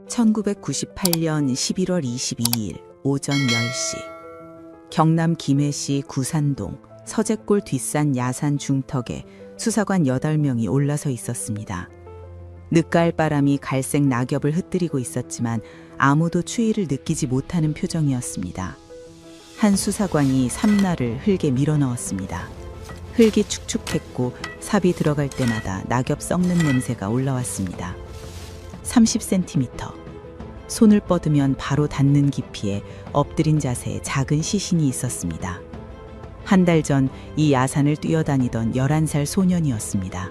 1998년 11월 22일 오전 10시 경남 김해시 구산동 서재골 뒷산 야산 중턱에 수사관 8명이 올라서 있었습니다. 늦가을 바람이 갈색 낙엽을 흩뜨리고 있었지만 아무도 추위를 느끼지 못하는 표정이었습니다. 한 수사관이 삼날을 흙에 밀어넣었습니다. 흙이 축축했고 삽이 들어갈 때마다 낙엽 썩는 냄새가 올라왔습니다. 30cm. 손을 뻗으면 바로 닿는 깊이에 엎드린 자세에 작은 시신이 있었습니다. 한 달 전 이 야산을 뛰어다니던 11살 소년이었습니다.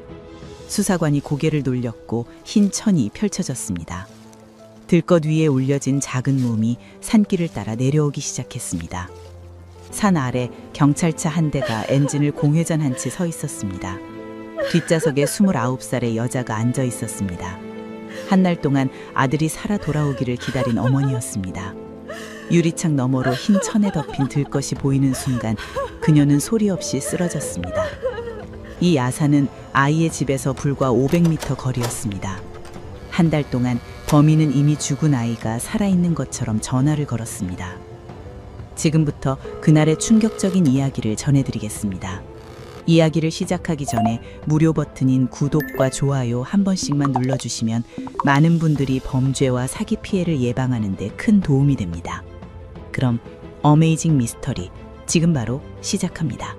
수사관이 고개를 돌렸고 흰 천이 펼쳐졌습니다. 들것 위에 올려진 작은 몸이 산길을 따라 내려오기 시작했습니다. 산 아래 경찰차 한 대가 엔진을 공회전한 채 서 있었습니다. 뒷좌석에 29살의 여자가 앉아 있었습니다. 한 날 동안 아들이 살아 돌아오기를 기다린 어머니였습니다. 유리창 너머로 흰 천에 덮인 들것이 보이는 순간 그녀는 소리 없이 쓰러졌습니다. 이 야산은 아이의 집에서 불과 500m 거리였습니다. 한 달 동안 범인은 이미 죽은 아이가 살아있는 것처럼 전화를 걸었습니다. 지금부터 그날의 충격적인 이야기를 전해드리겠습니다. 이야기를 시작하기 전에 무료 버튼인 구독과 좋아요 한 번씩만 눌러주시면 많은 분들이 범죄와 사기 피해를 예방하는 데 큰 도움이 됩니다. 그럼 어메이징 미스터리 지금 바로 시작합니다.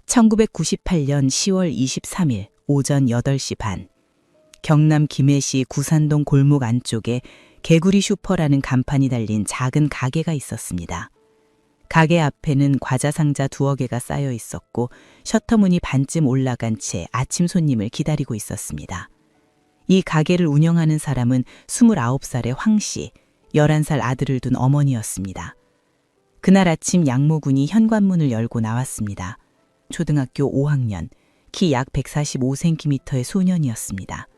1998년 10월 23일 오전 8시 반 경남 김해시 구산동 골목 안쪽에 개구리 슈퍼라는 간판이 달린 작은 가게가 있었습니다. 가게 앞에는 과자 상자 2개가 쌓여 있었고 셔터문이 반쯤 올라간 채 아침 손님을 기다리고 있었습니다. 이 가게를 운영하는 사람은 29살의 황 씨, 11살 아들을 둔 어머니였습니다. 그날 아침 양모군이 현관문을 열고 나왔습니다. 초등학교 5학년, 키 약 145cm의 소년이었습니다.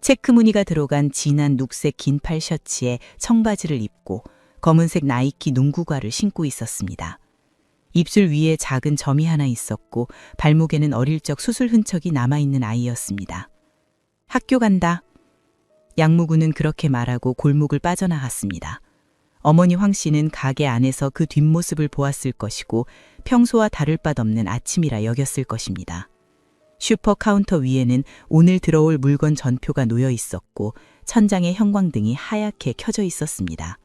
체크 무늬가 들어간 진한 녹색 긴팔 셔츠에 청바지를 입고 검은색 나이키 농구화를 신고 있었습니다. 입술 위에 작은 점이 하나 있었고 발목에는 어릴 적 수술 흔적이 남아있는 아이였습니다. 학교 간다. 양무군은 그렇게 말하고 골목을 빠져나갔습니다. 어머니 황 씨는 가게 안에서 그 뒷모습을 보았을 것이고 평소와 다를 바 없는 아침이라 여겼을 것입니다. 슈퍼 카운터 위에는 오늘 들어올 물건 전표가 놓여 있었고 천장에 형광등이 하얗게 켜져 있었습니다.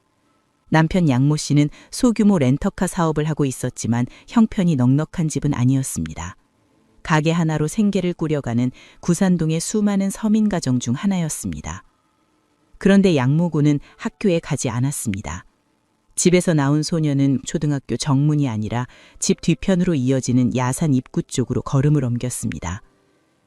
남편 양모 씨는 소규모 렌터카 사업을 하고 있었지만 형편이 넉넉한 집은 아니었습니다. 가게 하나로 생계를 꾸려가는 구산동의 수많은 서민 가정 중 하나였습니다. 그런데 양모군은 학교에 가지 않았습니다. 집에서 나온 소녀는 초등학교 정문이 아니라 집 뒤편으로 이어지는 야산 입구 쪽으로 걸음을 옮겼습니다.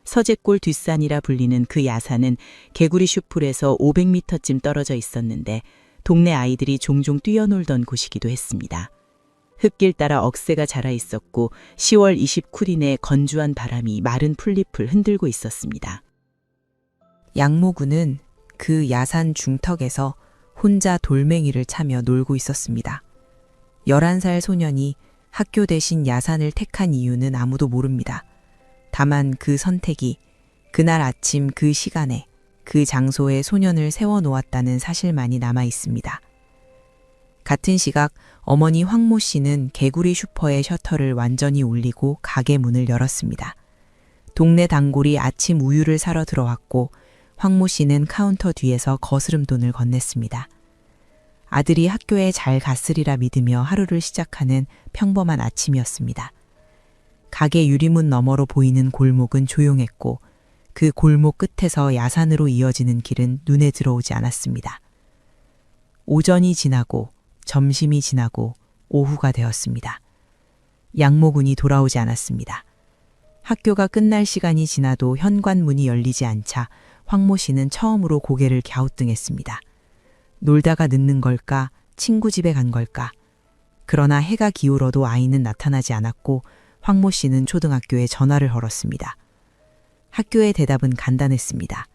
서재골 뒷산이라 불리는 그 야산은 개구리 슈플에서 500m쯤 떨어져 있었는데 동네 아이들이 종종 뛰어놀던 곳이기도 했습니다. 흙길 따라 억새가 자라 있었고 10월 29일에 건조한 바람이 마른 풀잎을 흔들고 있었습니다. 양모군은 그 야산 중턱에서 혼자 돌멩이를 차며 놀고 있었습니다. 11살 소년이 학교 대신 야산을 택한 이유는 아무도 모릅니다. 다만 그 선택이 그날 아침 그 시간에 그 장소에 소년을 세워놓았다는 사실만이 남아 있습니다. 같은 시각 어머니 황모 씨는 개구리 슈퍼의 셔터를 완전히 울리고 가게 문을 열었습니다. 동네 단골이 아침 우유를 사러 들어왔고 황모 씨는 카운터 뒤에서 거스름돈을 건넸습니다. 아들이 학교에 잘 갔으리라 믿으며 하루를 시작하는 평범한 아침이었습니다. 가게 유리문 너머로 보이는 골목은 조용했고 그 골목 끝에서 야산으로 이어지는 길은 눈에 들어오지 않았습니다. 오전이 지나고 점심이 지나고 오후가 되었습니다. 양모군이 돌아오지 않았습니다. 학교가 끝날 시간이 지나도 현관문이 열리지 않자 황모 씨는 처음으로 고개를 갸우뚱했습니다. 놀다가 늦는 걸까? 친구 집에 간 걸까? 그러나 해가 기울어도 아이는 나타나지 않았고 황모 씨는 초등학교에 전화를 걸었습니다. 학교의 대답은 간단했습니다.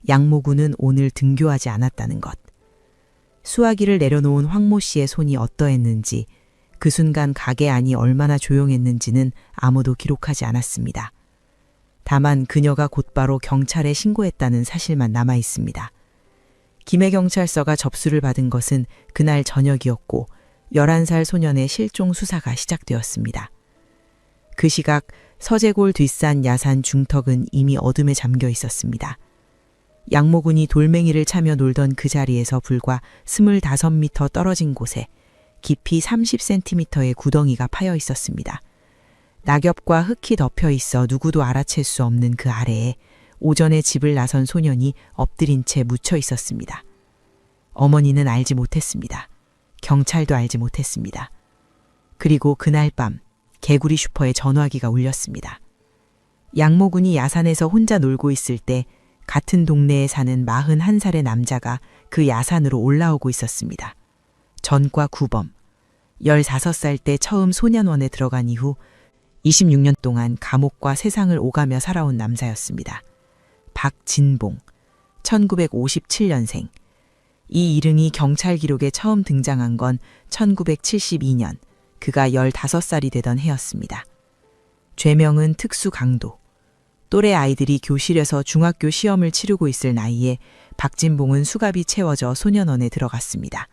양모군은 오늘 등교하지 않았다는 것. 수화기를 내려놓은 황모 씨의 손이 어떠했는지, 그 순간 가게 안이 얼마나 조용했는지는 아무도 기록하지 않았습니다. 다만 그녀가 곧바로 경찰에 신고했다는 사실만 남아 있습니다. 김해 경찰서가 접수를 받은 것은 그날 저녁이었고 11살 소년의 실종 수사가 시작되었습니다. 그 시각 서재골 뒷산 야산 중턱은 이미 어둠에 잠겨 있었습니다. 양모군이 돌멩이를 차며 놀던 그 자리에서 불과 25m 떨어진 곳에 깊이 30cm의 구덩이가 파여 있었습니다. 낙엽과 흙이 덮여 있어 누구도 알아챌 수 없는 그 아래에 오전에 집을 나선 소년이 엎드린 채 묻혀 있었습니다. 어머니는 알지 못했습니다. 경찰도 알지 못했습니다. 그리고 그날 밤 개구리 슈퍼에 전화기가 울렸습니다. 양모군이 야산에서 혼자 놀고 있을 때 같은 동네에 사는 41살의 남자가 그 야산으로 올라오고 있었습니다. 전과 구범. 15살 때 처음 소년원에 들어간 이후 26년 동안 감옥과 세상을 오가며 살아온 남자였습니다. 박진봉, 1957년생. 이 이름이 경찰 기록에 처음 등장한 건 1972년, 그가 15살이 되던 해였습니다. 죄명은 특수강도. 또래 아이들이 교실에서 중학교 시험을 치르고 있을 나이에 박진봉은 수갑이 채워져 소년원에 들어갔습니다.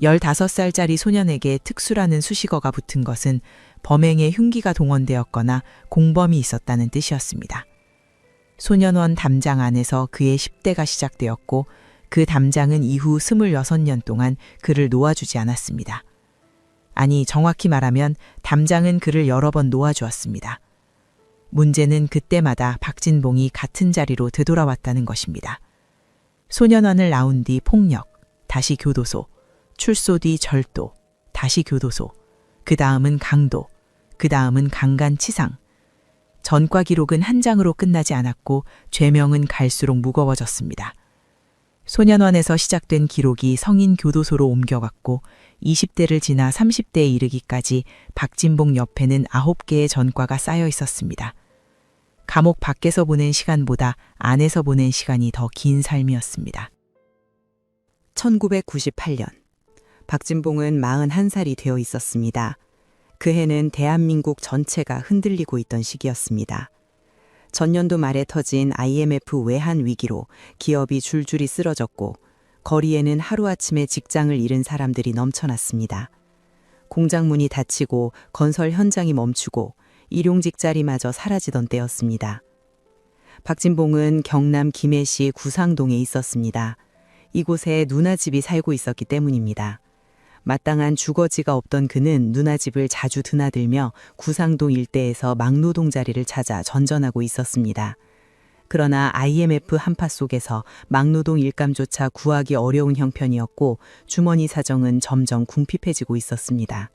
15살짜리 소년에게 특수라는 수식어가 붙은 것은 범행에 흉기가 동원되었거나 공범이 있었다는 뜻이었습니다. 소년원 담장 안에서 그의 10대가 시작되었고 그 담장은 이후 26년 동안 그를 놓아주지 않았습니다. 아니, 정확히 말하면 담장은 그를 여러 번 놓아주었습니다. 문제는 그때마다 박진봉이 같은 자리로 되돌아왔다는 것입니다. 소년원을 나온 뒤 폭력, 다시 교도소, 출소 뒤 절도, 다시 교도소, 그 다음은 강도, 그 다음은 강간치상. 전과 기록은 한 장으로 끝나지 않았고 죄명은 갈수록 무거워졌습니다. 소년원에서 시작된 기록이 성인 교도소로 옮겨갔고 20대를 지나 30대에 이르기까지 박진봉 옆에는 9개의 전과가 쌓여 있었습니다. 감옥 밖에서 보낸 시간보다 안에서 보낸 시간이 더 긴 삶이었습니다. 1998년, 박진봉은 41살이 되어 있었습니다. 그 해는 대한민국 전체가 흔들리고 있던 시기였습니다. 전년도 말에 터진 IMF 외환 위기로 기업이 줄줄이 쓰러졌고 거리에는 하루아침에 직장을 잃은 사람들이 넘쳐났습니다. 공장 문이 닫히고 건설 현장이 멈추고 일용직 자리마저 사라지던 때였습니다. 박진봉은 경남 김해시 구상동에 있었습니다. 이곳에 누나집이 살고 있었기 때문입니다. 마땅한 주거지가 없던 그는 누나집을 자주 드나들며 구상동 일대에서 막노동 자리를 찾아 전전하고 있었습니다. 그러나 IMF 한파 속에서 막노동 일감조차 구하기 어려운 형편이었고 주머니 사정은 점점 궁핍해지고 있었습니다.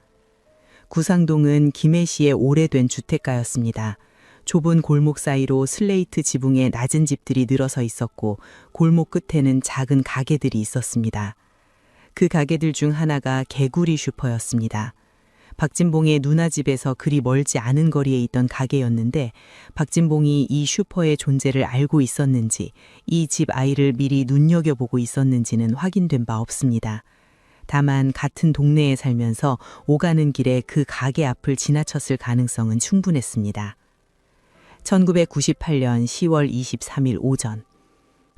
구상동은 김해시의 오래된 주택가였습니다. 좁은 골목 사이로 슬레이트 지붕에 낮은 집들이 늘어서 있었고 골목 끝에는 작은 가게들이 있었습니다. 그 가게들 중 하나가 개구리 슈퍼였습니다. 박진봉의 누나집에서 그리 멀지 않은 거리에 있던 가게였는데 박진봉이 이 슈퍼의 존재를 알고 있었는지 이 집 아이를 미리 눈여겨보고 있었는지는 확인된 바 없습니다. 다만 같은 동네에 살면서 오가는 길에 그 가게 앞을 지나쳤을 가능성은 충분했습니다. 1998년 10월 23일 오전,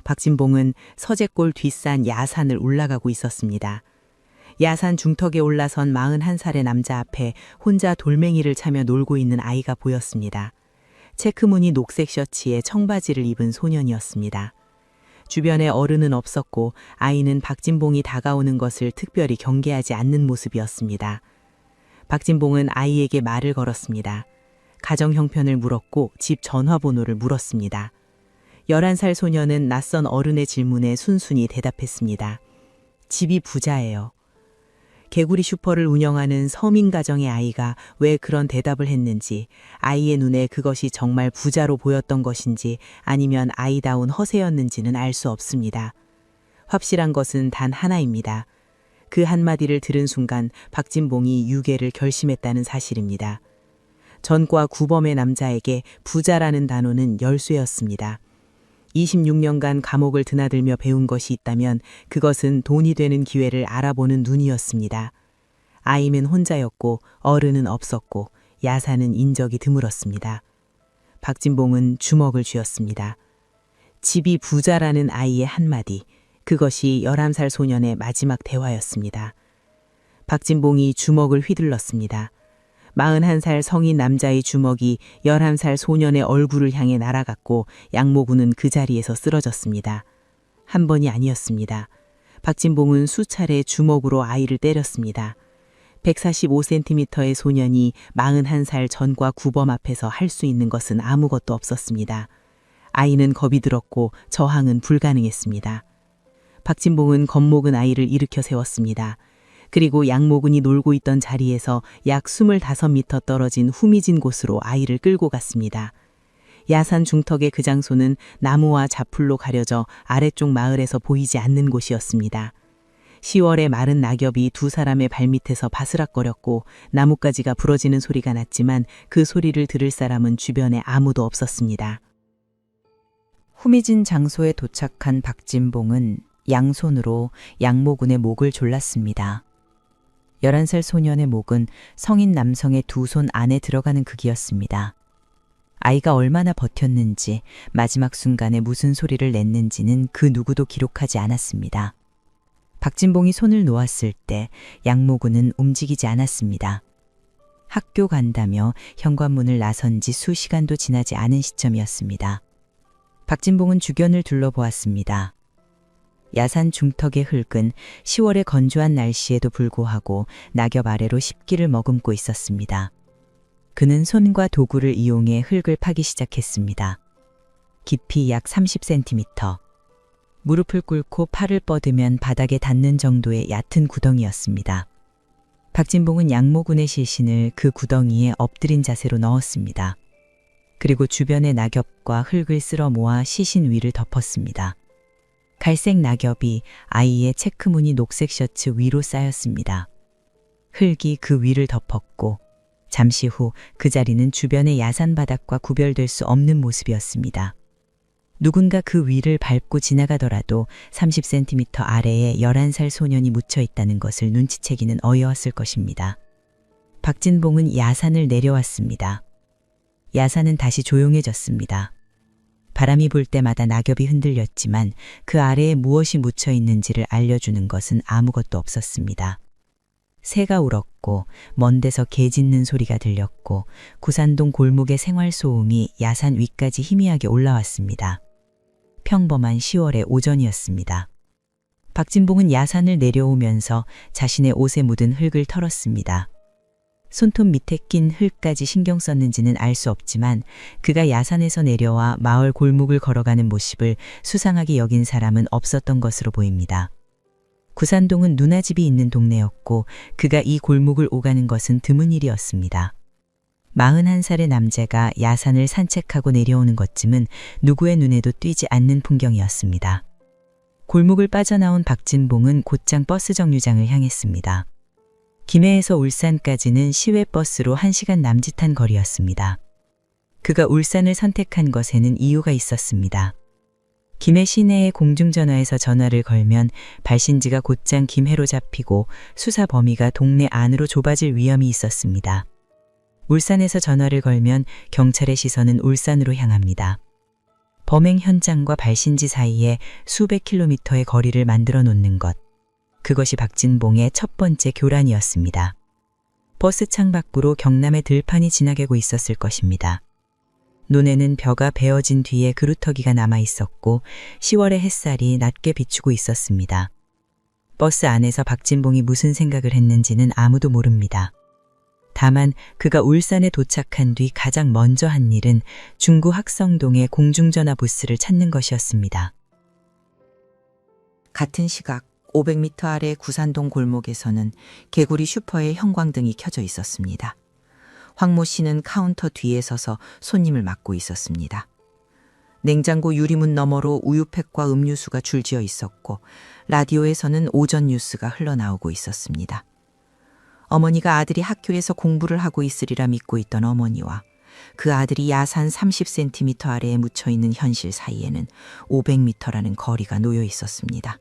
박진봉은 서재골 뒷산 야산을 올라가고 있었습니다. 야산 중턱에 올라선 41살의 남자 앞에 혼자 돌멩이를 차며 놀고 있는 아이가 보였습니다. 체크무늬 녹색 셔츠에 청바지를 입은 소년이었습니다. 주변에 어른은 없었고 아이는 박진봉이 다가오는 것을 특별히 경계하지 않는 모습이었습니다. 박진봉은 아이에게 말을 걸었습니다. 가정 형편을 물었고 집 전화번호를 물었습니다. 11살 소년은 낯선 어른의 질문에 순순히 대답했습니다. 집이 부자예요. 개구리 슈퍼를 운영하는 서민 가정의 아이가 왜 그런 대답을 했는지, 아이의 눈에 그것이 정말 부자로 보였던 것인지 아니면 아이다운 허세였는지는 알 수 없습니다. 확실한 것은 단 하나입니다. 그 한마디를 들은 순간 박진봉이 유괴를 결심했다는 사실입니다. 전과 구범의 남자에게 부자라는 단어는 열쇠였습니다. 26년간 감옥을 드나들며 배운 것이 있다면 그것은 돈이 되는 기회를 알아보는 눈이었습니다. 아이는 혼자였고 어른은 없었고 야산은 인적이 드물었습니다. 박진봉은 주먹을 쥐었습니다. 집이 부자라는 아이의 한마디, 그것이 11살 소년의 마지막 대화였습니다. 박진봉이 주먹을 휘둘렀습니다. 41살 성인 남자의 주먹이 11살 소년의 얼굴을 향해 날아갔고 양모군은 그 자리에서 쓰러졌습니다. 한 번이 아니었습니다. 박진봉은 수차례 주먹으로 아이를 때렸습니다. 145cm의 소년이 41살 전과 구범 앞에서 할 수 있는 것은 아무것도 없었습니다. 아이는 겁이 들었고 저항은 불가능했습니다. 박진봉은 겁먹은 아이를 일으켜 세웠습니다. 그리고 양모군이 놀고 있던 자리에서 약 25m 떨어진 후미진 곳으로 아이를 끌고 갔습니다. 야산 중턱의 그 장소는 나무와 자풀로 가려져 아래쪽 마을에서 보이지 않는 곳이었습니다. 10월의 마른 낙엽이 두 사람의 발밑에서 바스락거렸고 나뭇가지가 부러지는 소리가 났지만 그 소리를 들을 사람은 주변에 아무도 없었습니다. 후미진 장소에 도착한 박진봉은 양손으로 양모군의 목을 졸랐습니다. 11살 소년의 목은 성인 남성의 두 손 안에 들어가는 극이었습니다. 아이가 얼마나 버텼는지, 마지막 순간에 무슨 소리를 냈는지는 그 누구도 기록하지 않았습니다. 박진봉이 손을 놓았을 때 양모군은 움직이지 않았습니다. 학교 간다며 현관문을 나선 지 수시간도 지나지 않은 시점이었습니다. 박진봉은 주변을 둘러보았습니다. 야산 중턱의 흙은 10월의 건조한 날씨에도 불구하고 낙엽 아래로 습기를 머금고 있었습니다. 그는 손과 도구를 이용해 흙을 파기 시작했습니다. 깊이 약 30cm. 무릎을 꿇고 팔을 뻗으면 바닥에 닿는 정도의 얕은 구덩이였습니다. 박진봉은 양모군의 시신을 그 구덩이에 엎드린 자세로 넣었습니다. 그리고 주변의 낙엽과 흙을 쓸어 모아 시신 위를 덮었습니다. 갈색 낙엽이 아이의 체크무늬 녹색 셔츠 위로 쌓였습니다. 흙이 그 위를 덮었고 잠시 후 그 자리는 주변의 야산 바닥과 구별될 수 없는 모습이었습니다. 누군가 그 위를 밟고 지나가더라도 30cm 아래에 11살 소년이 묻혀 있다는 것을 눈치채기는 어려웠을 것입니다. 박진봉은 야산을 내려왔습니다. 야산은 다시 조용해졌습니다. 바람이 불 때마다 낙엽이 흔들렸지만 그 아래에 무엇이 묻혀 있는지를 알려주는 것은 아무것도 없었습니다. 새가 울었고 먼 데서 개 짖는 소리가 들렸고 구산동 골목의 생활소음이 야산 위까지 희미하게 올라왔습니다. 평범한 10월의 오전이었습니다. 박진봉은 야산을 내려오면서 자신의 옷에 묻은 흙을 털었습니다. 손톱 밑에 낀 흙까지 신경 썼는지는 알 수 없지만 그가 야산에서 내려와 마을 골목을 걸어가는 모습을 수상하게 여긴 사람은 없었던 것으로 보입니다. 구산동은 누나집이 있는 동네였고 그가 이 골목을 오가는 것은 드문 일이었습니다. 41살의 남자가 야산을 산책하고 내려오는 것쯤은 누구의 눈에도 띄지 않는 풍경이었습니다. 골목을 빠져나온 박진봉은 곧장 버스 정류장을 향했습니다. 김해에서 울산까지는 시외버스로 1시간 남짓한 거리였습니다. 그가 울산을 선택한 것에는 이유가 있었습니다. 김해 시내의 공중전화에서 전화를 걸면 발신지가 곧장 김해로 잡히고 수사 범위가 동네 안으로 좁아질 위험이 있었습니다. 울산에서 전화를 걸면 경찰의 시선은 울산으로 향합니다. 범행 현장과 발신지 사이에 수백 킬로미터의 거리를 만들어 놓는 것. 그것이 박진봉의 첫 번째 교란이었습니다. 버스 창 밖으로 경남의 들판이 지나가고 있었을 것입니다. 논에는 벼가 베어진 뒤에 그루터기가 남아 있었고 10월의 햇살이 낮게 비추고 있었습니다. 버스 안에서 박진봉이 무슨 생각을 했는지는 아무도 모릅니다. 다만 그가 울산에 도착한 뒤 가장 먼저 한 일은 중구 학성동의 공중전화 부스를 찾는 것이었습니다. 같은 시각 500m 아래 구산동 골목에서는 개구리 슈퍼의 형광등이 켜져 있었습니다. 황모 씨는 카운터 뒤에 서서 손님을 맞고 있었습니다. 냉장고 유리문 너머로 우유팩과 음료수가 줄지어 있었고 라디오에서는 오전 뉴스가 흘러나오고 있었습니다. 어머니가 아들이 학교에서 공부를 하고 있으리라 믿고 있던 어머니와 그 아들이 야산 30cm 아래에 묻혀있는 현실 사이에는 500m라는 거리가 놓여 있었습니다.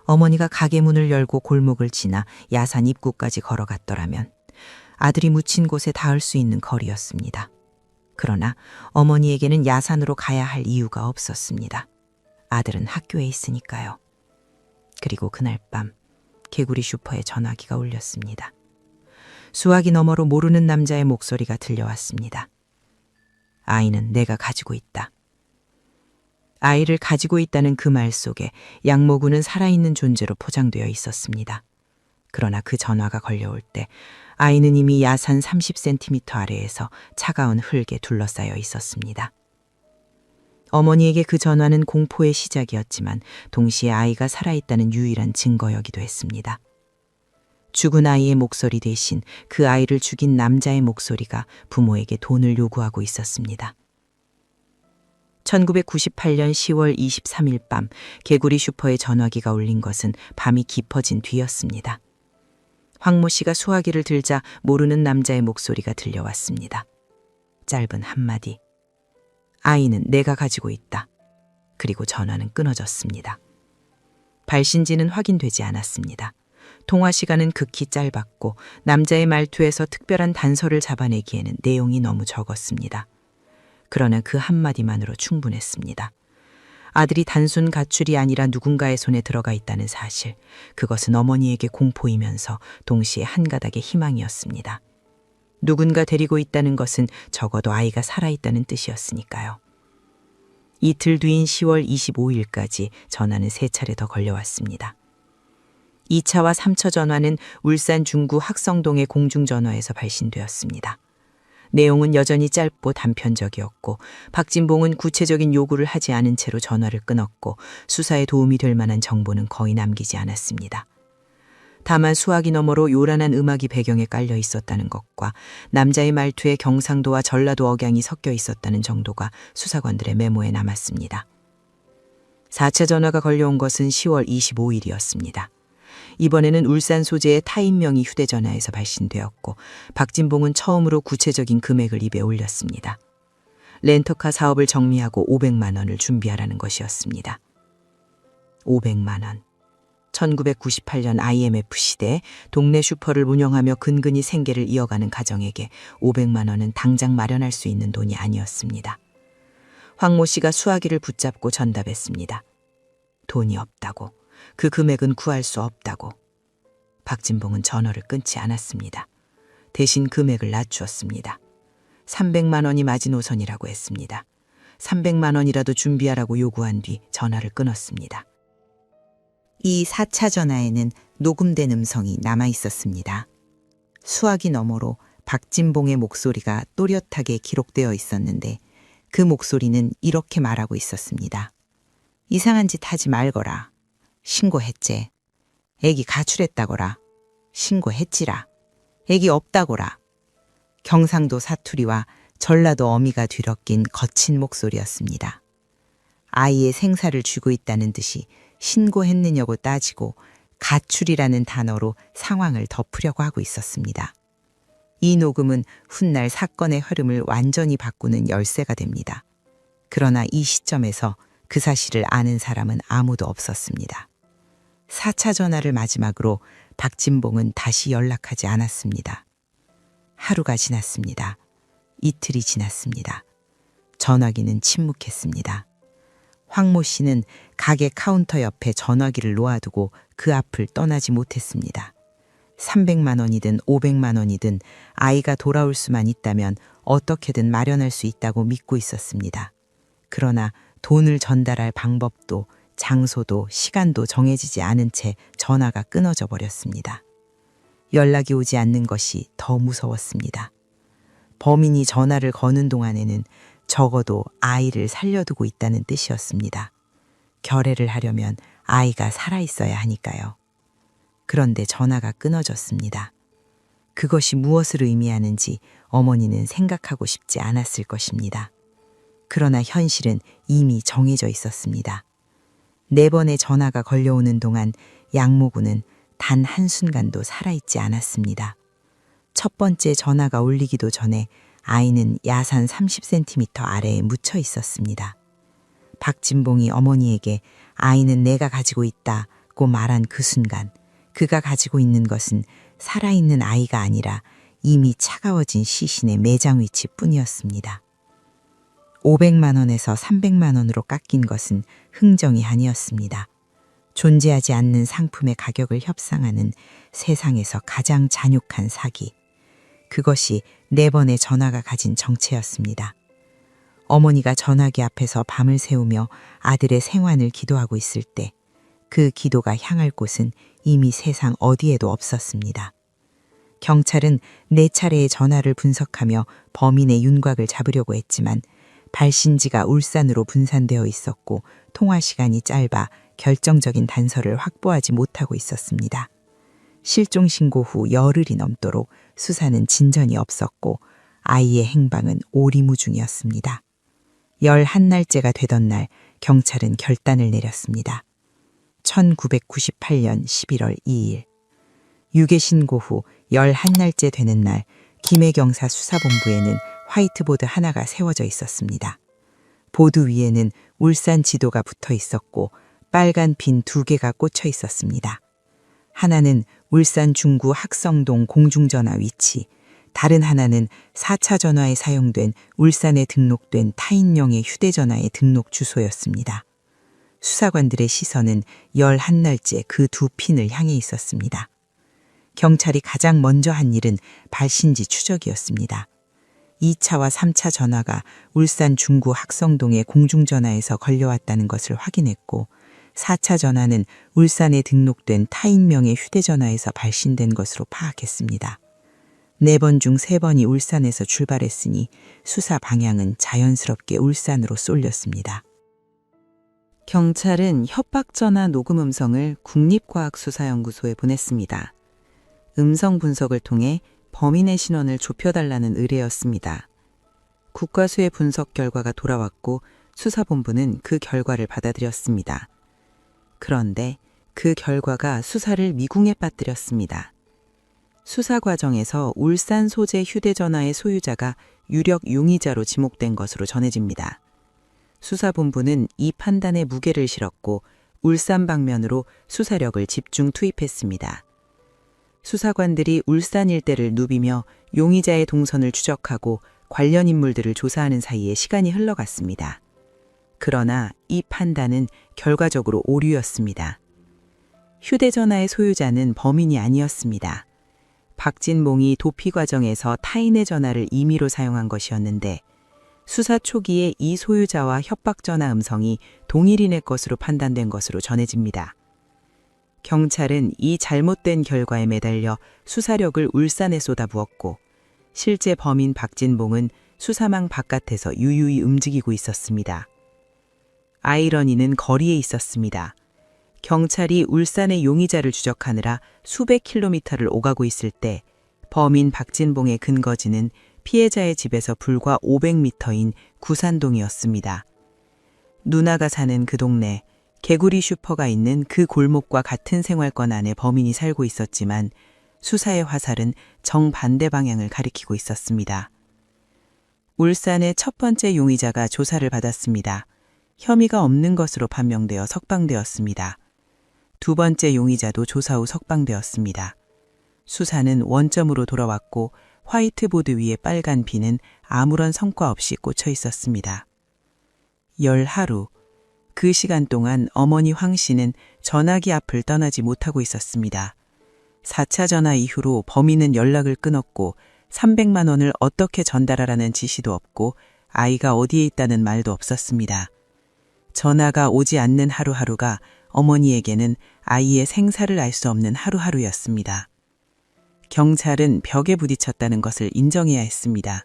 어머니가 가게 문을 열고 골목을 지나 야산 입구까지 걸어갔더라면 아들이 묻힌 곳에 닿을 수 있는 거리였습니다. 그러나 어머니에게는 야산으로 가야 할 이유가 없었습니다. 아들은 학교에 있으니까요. 그리고 그날 밤 개구리 슈퍼에 전화기가 울렸습니다. 수화기 너머로 모르는 남자의 목소리가 들려왔습니다. 아이는 내가 가지고 있다. 아이를 가지고 있다는 그 말 속에 양모구는 살아있는 존재로 포장되어 있었습니다. 그러나 그 전화가 걸려올 때 아이는 이미 야산 30cm 아래에서 차가운 흙에 둘러싸여 있었습니다. 어머니에게 그 전화는 공포의 시작이었지만 동시에 아이가 살아있다는 유일한 증거여기도 했습니다. 죽은 아이의 목소리 대신 그 아이를 죽인 남자의 목소리가 부모에게 돈을 요구하고 있었습니다. 1998년 10월 23일 밤 개구리 슈퍼에 전화기가 울린 것은 밤이 깊어진 뒤였습니다. 황모 씨가 수화기를 들자 모르는 남자의 목소리가 들려왔습니다. 짧은 한마디. 아이는 내가 가지고 있다. 그리고 전화는 끊어졌습니다. 발신지는 확인되지 않았습니다. 통화 시간은 극히 짧았고 남자의 말투에서 특별한 단서를 잡아내기에는 내용이 너무 적었습니다. 그러나 그 한마디만으로 충분했습니다. 아들이 단순 가출이 아니라 누군가의 손에 들어가 있다는 사실, 그것은 어머니에게 공포이면서 동시에 한 가닥의 희망이었습니다. 누군가 데리고 있다는 것은 적어도 아이가 살아있다는 뜻이었으니까요. 이틀 뒤인 10월 25일까지 전화는 3차례 더 걸려왔습니다. 2차와 3차 전화는 울산 중구 학성동의 공중전화에서 발신되었습니다. 내용은 여전히 짧고 단편적이었고 박진봉은 구체적인 요구를 하지 않은 채로 전화를 끊었고 수사에 도움이 될 만한 정보는 거의 남기지 않았습니다. 다만 수화기 너머로 요란한 음악이 배경에 깔려 있었다는 것과 남자의 말투에 경상도와 전라도 억양이 섞여 있었다는 정도가 수사관들의 메모에 남았습니다. 4차 전화가 걸려온 것은 10월 25일이었습니다. 이번에는 울산 소재의 타인명의 휴대전화에서 발신되었고 박진봉은 처음으로 구체적인 금액을 입에 올렸습니다. 렌터카 사업을 정리하고 500만 원을 준비하라는 것이었습니다. 500만 원. 1998년 IMF 시대에 동네 슈퍼를 운영하며 근근히 생계를 이어가는 가정에게 500만 원은 당장 마련할 수 있는 돈이 아니었습니다. 황모 씨가 수화기를 붙잡고 전답했습니다. 돈이 없다고. 그 금액은 구할 수 없다고. 박진봉은 전화를 끊지 않았습니다. 대신 금액을 낮추었습니다. 300만 원이 마지노선이라고 했습니다. 300만 원이라도 준비하라고 요구한 뒤 전화를 끊었습니다. 이 4차 전화에는 녹음된 음성이 남아 있었습니다. 수화기 너머로 박진봉의 목소리가 또렷하게 기록되어 있었는데 그 목소리는 이렇게 말하고 있었습니다. 이상한 짓 하지 말거라. 신고했제. 애기 가출했다거라. 신고했지라. 애기 없다거라. 경상도 사투리와 전라도 어미가 뒤섞인 거친 목소리였습니다. 아이의 생사를 쥐고 있다는 듯이 신고했느냐고 따지고 가출이라는 단어로 상황을 덮으려고 하고 있었습니다. 이 녹음은 훗날 사건의 흐름을 완전히 바꾸는 열쇠가 됩니다. 그러나 이 시점에서 그 사실을 아는 사람은 아무도 없었습니다. 4차 전화를 마지막으로 박진봉은 다시 연락하지 않았습니다. 하루가 지났습니다. 이틀이 지났습니다. 전화기는 침묵했습니다. 황모 씨는 가게 카운터 옆에 전화기를 놓아두고 그 앞을 떠나지 못했습니다. 300만 원이든 500만 원이든 아이가 돌아올 수만 있다면 어떻게든 마련할 수 있다고 믿고 있었습니다. 그러나 돈을 전달할 방법도 장소도 시간도 정해지지 않은 채 전화가 끊어져 버렸습니다. 연락이 오지 않는 것이 더 무서웠습니다. 범인이 전화를 거는 동안에는 적어도 아이를 살려두고 있다는 뜻이었습니다. 결례를 하려면 아이가 살아있어야 하니까요. 그런데 전화가 끊어졌습니다. 그것이 무엇을 의미하는지 어머니는 생각하고 싶지 않았을 것입니다. 그러나 현실은 이미 정해져 있었습니다. 4번의 전화가 걸려오는 동안 양모구는 단 한순간도 살아있지 않았습니다. 첫 번째 전화가 울리기도 전에 아이는 야산 30cm 아래에 묻혀 있었습니다. 박진봉이 어머니에게 아이는 내가 가지고 있다고 말한 그 순간 그가 가지고 있는 것은 살아있는 아이가 아니라 이미 차가워진 시신의 매장 위치뿐이었습니다. 500만 원에서 300만 원으로 깎인 것은 흥정이 아니었습니다. 존재하지 않는 상품의 가격을 협상하는 세상에서 가장 잔혹한 사기. 그것이 4번의 전화가 가진 정체였습니다. 어머니가 전화기 앞에서 밤을 새우며 아들의 생환을 기도하고 있을 때 그 기도가 향할 곳은 이미 세상 어디에도 없었습니다. 경찰은 4차례의 전화를 분석하며 범인의 윤곽을 잡으려고 했지만 발신지가 울산으로 분산되어 있었고 통화 시간이 짧아 결정적인 단서를 확보하지 못하고 있었습니다. 실종 신고 후 열흘이 넘도록 수사는 진전이 없었고 아이의 행방은 오리무중이었습니다. 11날째가 되던 날 경찰은 결단을 내렸습니다. 1998년 11월 2일. 유괴 신고 후 11날째 되는 날 김해경사 수사본부에는 화이트보드 하나가 세워져 있었습니다. 보드 위에는 울산 지도가 붙어 있었고 빨간 핀 2개가 꽂혀 있었습니다. 하나는 울산 중구 학성동 공중전화 위치, 다른 하나는 4차 전화에 사용된 울산에 등록된 타인용의 휴대전화의 등록 주소였습니다. 수사관들의 시선은 11날째 그 2핀을 향해 있었습니다. 경찰이 가장 먼저 한 일은 발신지 추적이었습니다. 2차와 3차 전화가 울산 중구 학성동의 공중전화에서 걸려왔다는 것을 확인했고 4차 전화는 울산에 등록된 타인명의 휴대전화에서 발신된 것으로 파악했습니다. 4번 중 3번이 울산에서 출발했으니 수사 방향은 자연스럽게 울산으로 쏠렸습니다. 경찰은 협박전화 녹음 음성을 국립과학수사연구소에 보냈습니다. 음성 분석을 통해 범인의 신원을 좁혀달라는 의뢰였습니다. 국과수의 분석 결과가 돌아왔고 수사본부는 그 결과를 받아들였습니다. 그런데 그 결과가 수사를 미궁에 빠뜨렸습니다. 수사 과정에서 울산 소재 휴대전화의 소유자가 유력 용의자로 지목된 것으로 전해집니다. 수사본부는 이 판단에 무게를 실었고 울산 방면으로 수사력을 집중 투입했습니다. 수사관들이 울산 일대를 누비며 용의자의 동선을 추적하고 관련 인물들을 조사하는 사이에 시간이 흘러갔습니다. 그러나 이 판단은 결과적으로 오류였습니다. 휴대전화의 소유자는 범인이 아니었습니다. 박진몽이 도피 과정에서 타인의 전화를 임의로 사용한 것이었는데 수사 초기에 이 소유자와 협박전화 음성이 동일인의 것으로 판단된 것으로 전해집니다. 경찰은 이 잘못된 결과에 매달려 수사력을 울산에 쏟아부었고 실제 범인 박진봉은 수사망 바깥에서 유유히 움직이고 있었습니다. 아이러니는 거리에 있었습니다. 경찰이 울산의 용의자를 추적하느라 수백 킬로미터를 오가고 있을 때 범인 박진봉의 근거지는 피해자의 집에서 불과 500m인 구산동이었습니다. 누나가 사는 그 동네, 개구리 슈퍼가 있는 그 골목과 같은 생활권 안에 범인이 살고 있었지만 수사의 화살은 정반대 방향을 가리키고 있었습니다. 울산의 첫 번째 용의자가 조사를 받았습니다. 혐의가 없는 것으로 판명되어 석방되었습니다. 두 번째 용의자도 조사 후 석방되었습니다. 수사는 원점으로 돌아왔고 화이트보드 위에 빨간 비는 아무런 성과 없이 꽂혀 있었습니다. 열하루, 그 시간 동안 어머니 황 씨는 전화기 앞을 떠나지 못하고 있었습니다. 4차 전화 이후로 범인은 연락을 끊었고 300만 원을 어떻게 전달하라는 지시도 없고 아이가 어디에 있다는 말도 없었습니다. 전화가 오지 않는 하루하루가 어머니에게는 아이의 생사를 알 수 없는 하루하루였습니다. 경찰은 벽에 부딪혔다는 것을 인정해야 했습니다.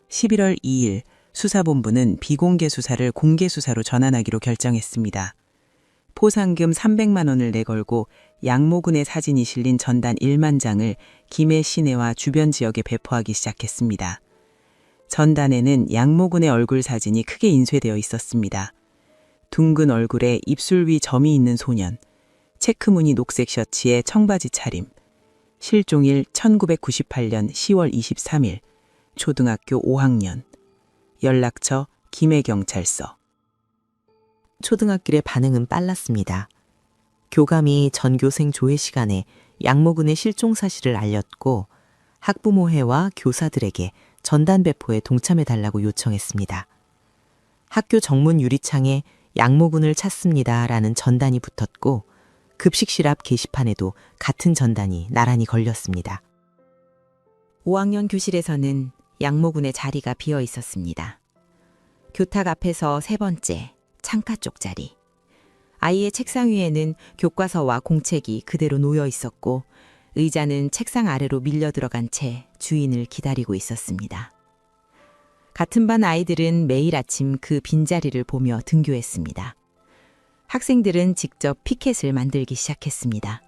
11월 2일 수사본부는 비공개 수사를 공개 수사로 전환하기로 결정했습니다. 포상금 300만 원을 내걸고 양모군의 사진이 실린 전단 1만 장을 김해 시내와 주변 지역에 배포하기 시작했습니다. 전단에는 양모군의 얼굴 사진이 크게 인쇄되어 있었습니다. 둥근 얼굴에 입술 위 점이 있는 소년, 체크무늬 녹색 셔츠에 청바지 차림, 실종일 1998년 10월 23일, 초등학교 5학년, 연락처 김해경찰서. 초등학교의 반응은 빨랐습니다. 교감이 전교생 조회 시간에 양모군의 실종 사실을 알렸고 학부모회와 교사들에게 전단 배포에 동참해달라고 요청했습니다. 학교 정문 유리창에 양모군을 찾습니다라는 전단이 붙었고 급식실 앞 게시판에도 같은 전단이 나란히 걸렸습니다. 5학년 교실에서는 양모군의 자리가 비어 있었습니다. 교탁 앞에서 세 번째, 창가 쪽 자리. 아이의 책상 위에는 교과서와 공책이 그대로 놓여 있었고 의자는 책상 아래로 밀려 들어간 채 주인을 기다리고 있었습니다. 같은 반 아이들은 매일 아침 그 빈자리를 보며 등교했습니다. 학생들은 직접 피켓을 만들기 시작했습니다.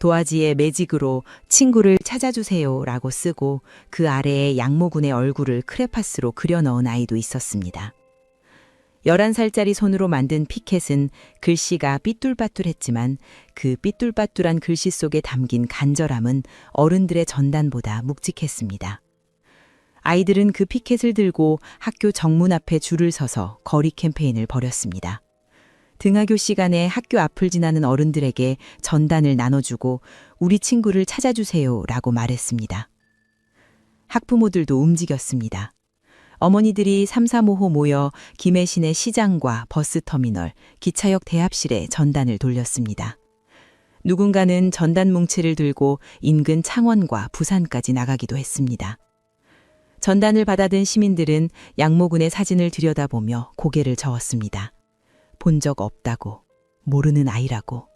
도화지에 매직으로 친구를 찾아주세요 라고 쓰고 그 아래에 양모군의 얼굴을 크레파스로 그려 넣은 아이도 있었습니다. 11살짜리 손으로 만든 피켓은 글씨가 삐뚤빠뚤했지만 그 삐뚤빠뚤한 글씨 속에 담긴 간절함은 어른들의 전단보다 묵직했습니다. 아이들은 그 피켓을 들고 학교 정문 앞에 줄을 서서 거리 캠페인을 벌였습니다. 등하교 시간에 학교 앞을 지나는 어른들에게 전단을 나눠주고 우리 친구를 찾아주세요 라고 말했습니다. 학부모들도 움직였습니다. 어머니들이 3, 4, 5호 모여 김해시내 시장과 버스터미널, 기차역 대합실에 전단을 돌렸습니다. 누군가는 전단 뭉치를 들고 인근 창원과 부산까지 나가기도 했습니다. 전단을 받아든 시민들은 양모군의 사진을 들여다보며 고개를 저었습니다. 본 적 없다고, 모르는 아이라고.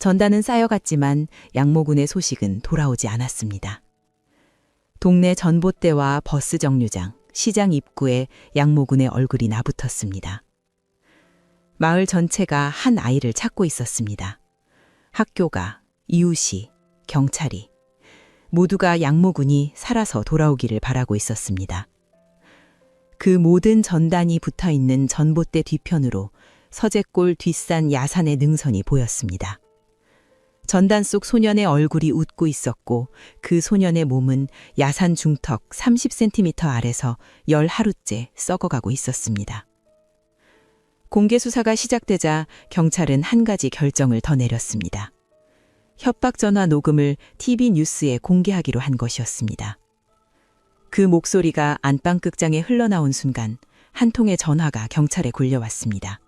전단은 쌓여갔지만 양모군의 소식은 돌아오지 않았습니다. 동네 전봇대와 버스 정류장, 시장 입구에 양모군의 얼굴이 나붙었습니다. 마을 전체가 한 아이를 찾고 있었습니다. 학교가, 이웃이, 경찰이 모두가 양모군이 살아서 돌아오기를 바라고 있었습니다. 그 모든 전단이 붙어있는 전봇대 뒤편으로 서재골 뒷산 야산의 능선이 보였습니다. 전단 속 소년의 얼굴이 웃고 있었고 그 소년의 몸은 야산 중턱 30cm 아래서 열 하루째 썩어가고 있었습니다. 공개 수사가 시작되자 경찰은 한 가지 결정을 더 내렸습니다. 협박 전화 녹음을 TV 뉴스에 공개하기로 한 것이었습니다. 그 목소리가 안방극장에 흘러나온 순간 한 통의 전화가 경찰에 굴려왔습니다.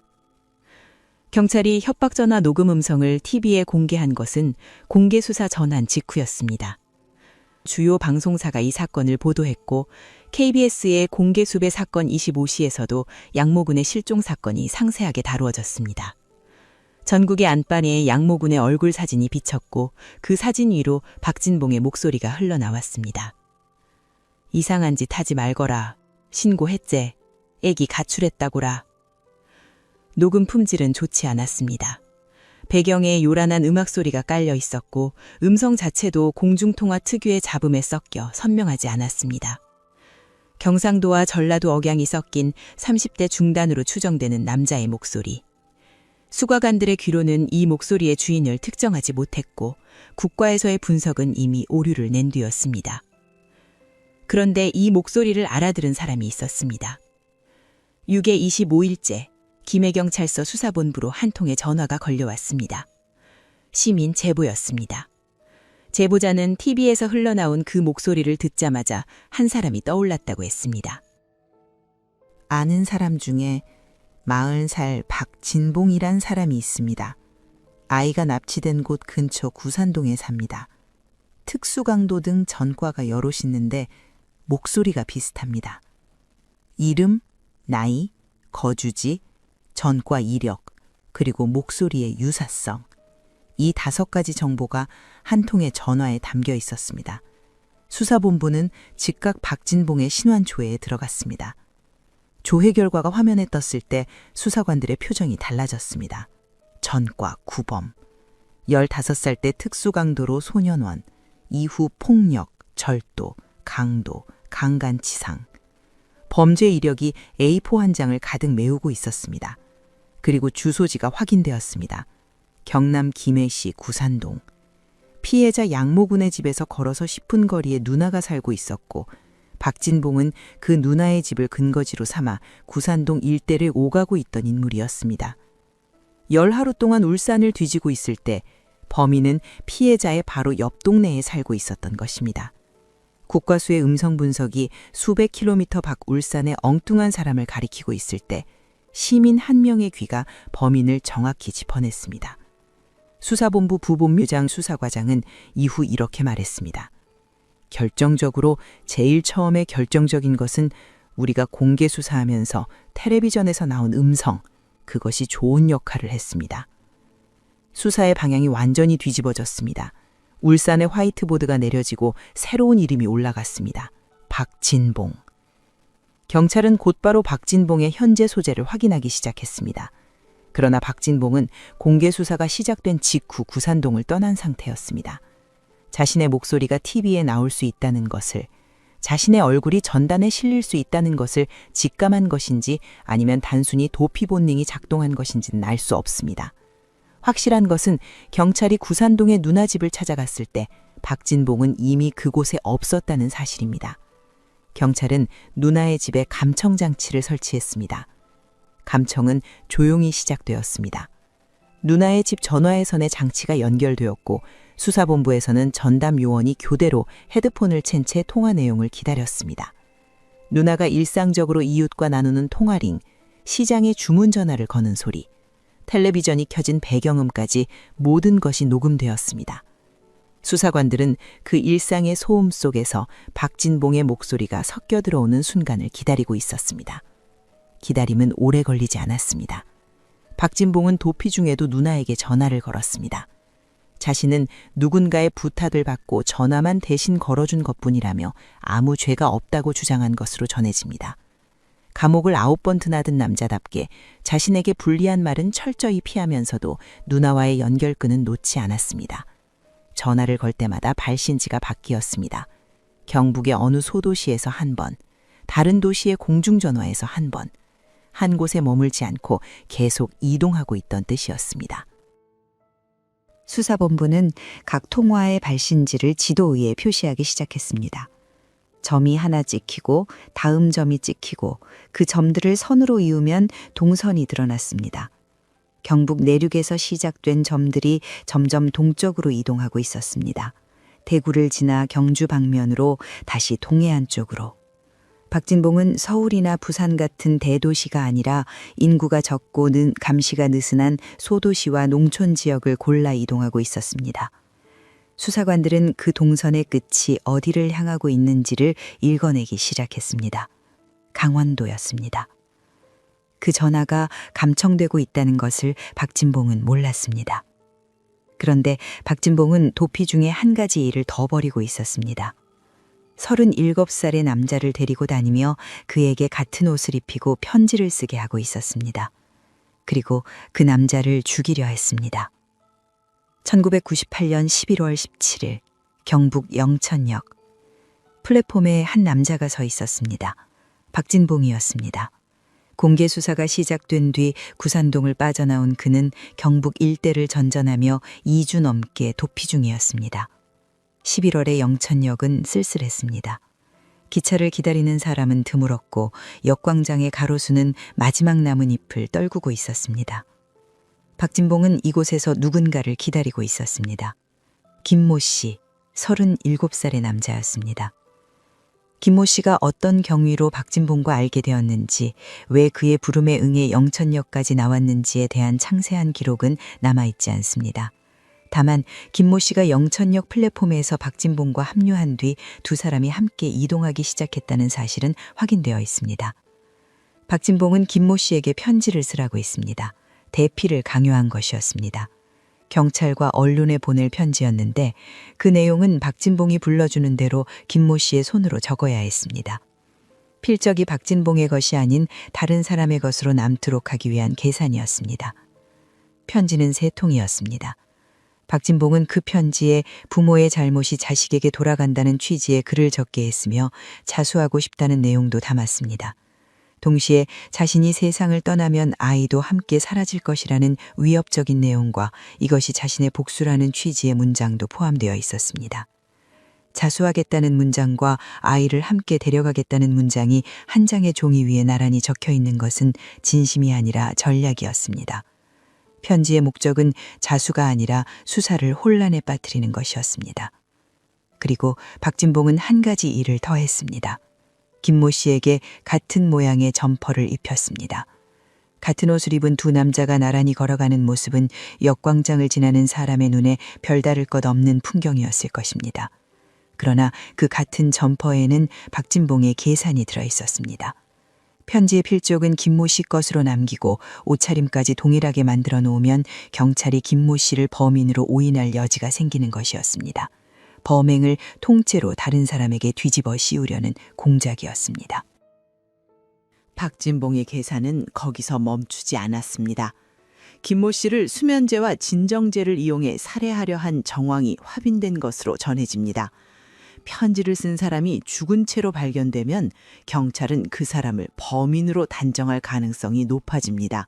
경찰이 협박전화 녹음 음성을 TV에 공개한 것은 공개수사 전환 직후였습니다. 주요 방송사가 이 사건을 보도했고 KBS의 공개수배 사건 25시에서도 양모군의 실종 사건이 상세하게 다루어졌습니다. 전국의 안방에 양모군의 얼굴 사진이 비쳤고 그 사진 위로 박진봉의 목소리가 흘러나왔습니다. 이상한 짓 하지 말거라. 신고했제. 애기 가출했다고라. 녹음 품질은 좋지 않았습니다. 배경에 요란한 음악 소리가 깔려 있었고 음성 자체도 공중통화 특유의 잡음에 섞여 선명하지 않았습니다. 경상도와 전라도 억양이 섞인 30대 중단으로 추정되는 남자의 목소리. 수과관들의 귀로는 이 목소리의 주인을 특정하지 못했고 국과에서의 분석은 이미 오류를 낸 뒤였습니다. 그런데 이 목소리를 알아들은 사람이 있었습니다. 6月 25일째 김해경찰서 수사본부로 한 통의 전화가 걸려왔습니다. 시민 제보였습니다. 제보자는 TV에서 흘러나온 그 목소리를 듣자마자 한 사람이 떠올랐다고 했습니다. 아는 사람 중에 40살 박진봉이란 사람이 있습니다. 아이가 납치된 곳 근처 구산동에 삽니다. 특수강도 등 전과가 여럿 있는데 목소리가 비슷합니다. 이름, 나이, 거주지, 전과 이력, 그리고 목소리의 유사성. 이 5가지 정보가 한 통의 전화에 담겨 있었습니다. 수사본부는 즉각 박진봉의 신환조회에 들어갔습니다. 조회 결과가 화면에 떴을 때 수사관들의 표정이 달라졌습니다. 전과 구범, 15살 때 특수강도로 소년원, 이후 폭력, 절도, 강도, 강간치상. 범죄 이력이 A4 한 장을 가득 메우고 있었습니다. 그리고 주소지가 확인되었습니다. 경남 김해시 구산동. 피해자 양모군의 집에서 걸어서 10분 거리에 누나가 살고 있었고 박진봉은 그 누나의 집을 근거지로 삼아 구산동 일대를 오가고 있던 인물이었습니다. 열 하루 동안 울산을 뒤지고 있을 때 범인은 피해자의 바로 옆 동네에 살고 있었던 것입니다. 국과수의 음성 분석이 수백 킬로미터 밖 울산의 엉뚱한 사람을 가리키고 있을 때 시민 한 명의 귀가 범인을 정확히 짚어냈습니다. 수사본부 부본묘장 수사과장은 이후 이렇게 말했습니다. 결정적으로 제일 처음에 결정적인 것은 우리가 공개 수사하면서 텔레비전에서 나온 음성, 그것이 좋은 역할을 했습니다. 수사의 방향이 완전히 뒤집어졌습니다. 울산의 화이트보드가 내려지고 새로운 이름이 올라갔습니다. 박진봉. 경찰은 곧바로 박진봉의 현재 소재를 확인하기 시작했습니다. 그러나 박진봉은 공개 수사가 시작된 직후 구산동을 떠난 상태였습니다. 자신의 목소리가 TV에 나올 수 있다는 것을, 자신의 얼굴이 전단에 실릴 수 있다는 것을 직감한 것인지 아니면 단순히 도피 본능이 작동한 것인지는 알 수 없습니다. 확실한 것은 경찰이 구산동의 누나 집을 찾아갔을 때 박진봉은 이미 그곳에 없었다는 사실입니다. 경찰은 누나의 집에 감청장치를 설치했습니다. 감청은 조용히 시작되었습니다. 누나의 집 전화해선에 장치가 연결되었고 수사본부에서는 전담 요원이 교대로 헤드폰을 챈 채 통화 내용을 기다렸습니다. 누나가 일상적으로 이웃과 나누는 통화링, 시장의 주문 전화를 거는 소리, 텔레비전이 켜진 배경음까지 모든 것이 녹음되었습니다. 수사관들은 그 일상의 소음 속에서 박진봉의 목소리가 섞여 들어오는 순간을 기다리고 있었습니다. 기다림은 오래 걸리지 않았습니다. 박진봉은 도피 중에도 누나에게 전화를 걸었습니다. 자신은 누군가의 부탁을 받고 전화만 대신 걸어준 것뿐이라며 아무 죄가 없다고 주장한 것으로 전해집니다. 감옥을 9번 드나든 남자답게 자신에게 불리한 말은 철저히 피하면서도 누나와의 연결끈은 놓지 않았습니다. 전화를 걸 때마다 발신지가 바뀌었습니다. 경북의 어느 소도시에서 한 번, 다른 도시의 공중전화에서 한 번, 한 곳에 머물지 않고 계속 이동하고 있던 뜻이었습니다. 수사본부는 각 통화의 발신지를 지도위에 표시하기 시작했습니다. 점이 하나 찍히고 다음 점이 찍히고 그 점들을 선으로 이으면 동선이 드러났습니다. 경북 내륙에서 시작된 점들이 점점 동쪽으로 이동하고 있었습니다. 대구를 지나 경주 방면으로 다시 동해안 쪽으로. 박진봉은 서울이나 부산 같은 대도시가 아니라 인구가 적고 감시가 느슨한 소도시와 농촌 지역을 골라 이동하고 있었습니다. 수사관들은 그 동선의 끝이 어디를 향하고 있는지를 읽어내기 시작했습니다. 강원도였습니다. 그 전화가 감청되고 있다는 것을 박진봉은 몰랐습니다. 그런데 박진봉은 도피 중에 한 가지 일을 더 벌이고 있었습니다. 37살의 남자를 데리고 다니며 그에게 같은 옷을 입히고 편지를 쓰게 하고 있었습니다. 그리고 그 남자를 죽이려 했습니다. 1998년 11월 17일 경북 영천역. 플랫폼에 한 남자가 서 있었습니다. 박진봉이었습니다. 공개 수사가 시작된 뒤 구산동을 빠져나온 그는 경북 일대를 전전하며 2주 넘게 도피 중이었습니다. 11월의 영천역은 쓸쓸했습니다. 기차를 기다리는 사람은 드물었고 역광장의 가로수는 마지막 남은 잎을 떨구고 있었습니다. 박진봉은 이곳에서 누군가를 기다리고 있었습니다. 김모 씨, 37살의 남자였습니다. 김모 씨가 어떤 경위로 박진봉과 알게 되었는지, 왜 그의 부름에 응해 영천역까지 나왔는지에 대한 상세한 기록은 남아있지 않습니다. 다만 김모 씨가 영천역 플랫폼에서 박진봉과 합류한 뒤 두 사람이 함께 이동하기 시작했다는 사실은 확인되어 있습니다. 박진봉은 김모 씨에게 편지를 쓰라고 했습니다. 대피를 강요한 것이었습니다. 경찰과 언론에 보낼 편지였는데 그 내용은 박진봉이 불러주는 대로 김모 씨의 손으로 적어야 했습니다. 필적이 박진봉의 것이 아닌 다른 사람의 것으로 남도록 하기 위한 계산이었습니다. 편지는 3통이었습니다. 박진봉은 그 편지에 부모의 잘못이 자식에게 돌아간다는 취지의 글을 적게 했으며 자수하고 싶다는 내용도 담았습니다. 동시에 자신이 세상을 떠나면 아이도 함께 사라질 것이라는 위협적인 내용과 이것이 자신의 복수라는 취지의 문장도 포함되어 있었습니다. 자수하겠다는 문장과 아이를 함께 데려가겠다는 문장이 한 장의 종이 위에 나란히 적혀 있는 것은 진심이 아니라 전략이었습니다. 편지의 목적은 자수가 아니라 수사를 혼란에 빠뜨리는 것이었습니다. 그리고 박진봉은 한 가지 일을 더 했습니다. 김모 씨에게 같은 모양의 점퍼를 입혔습니다. 같은 옷을 입은 두 남자가 나란히 걸어가는 모습은 역광장을 지나는 사람의 눈에 별다를 것 없는 풍경이었을 것입니다. 그러나 그 같은 점퍼에는 박진봉의 계산이 들어 있었습니다. 편지의 필족은 김모 씨 것으로 남기고 옷차림까지 동일하게 만들어 놓으면 경찰이 김모 씨를 범인으로 오인할 여지가 생기는 것이었습니다. 범행을 통째로 다른 사람에게 뒤집어 씌우려는 공작이었습니다. 박진봉의 계산은 거기서 멈추지 않았습니다. 김모 씨를 수면제와 진정제를 이용해 살해하려 한 정황이 확인된 것으로 전해집니다. 편지를 쓴 사람이 죽은 채로 발견되면 경찰은 그 사람을 범인으로 단정할 가능성이 높아집니다.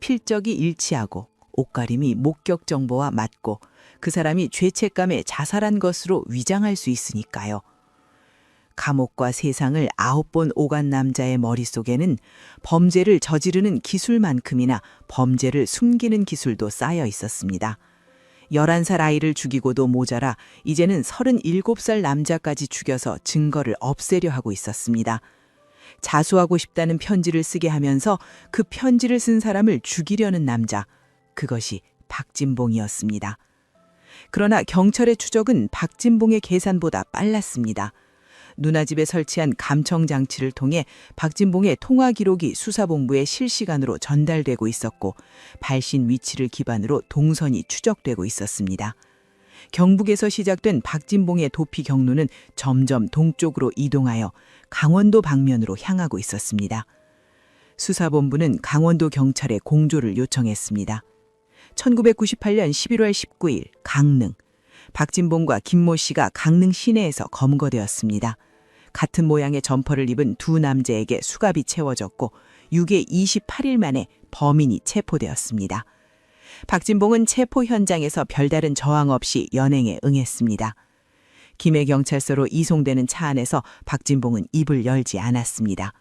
필적이 일치하고 옷가림이 목격 정보와 맞고 그 사람이 죄책감에 자살한 것으로 위장할 수 있으니까요. 감옥과 세상을 9번 오간 남자의 머릿속에는 범죄를 저지르는 기술만큼이나 범죄를 숨기는 기술도 쌓여 있었습니다. 11살 아이를 죽이고도 모자라 이제는 37살 남자까지 죽여서 증거를 없애려 하고 있었습니다. 자수하고 싶다는 편지를 쓰게 하면서 그 편지를 쓴 사람을 죽이려는 남자, 그것이 박진봉이었습니다. 그러나 경찰의 추적은 박진봉의 계산보다 빨랐습니다. 누나집에 설치한 감청 장치를 통해 박진봉의 통화 기록이 수사본부에 실시간으로 전달되고 있었고 발신 위치를 기반으로 동선이 추적되고 있었습니다. 경북에서 시작된 박진봉의 도피 경로는 점점 동쪽으로 이동하여 강원도 방면으로 향하고 있었습니다. 수사본부는 강원도 경찰에 공조를 요청했습니다. 1998년 11월 19일 강릉, 박진봉과 김모 씨가 강릉 시내에서 검거되었습니다. 같은 모양의 점퍼를 입은 두 남자에게 수갑이 채워졌고 6일 28일 만에 범인이 체포되었습니다. 박진봉은 체포 현장에서 별다른 저항 없이 연행에 응했습니다. 김해경찰서로 이송되는 차 안에서 박진봉은 입을 열지 않았습니다.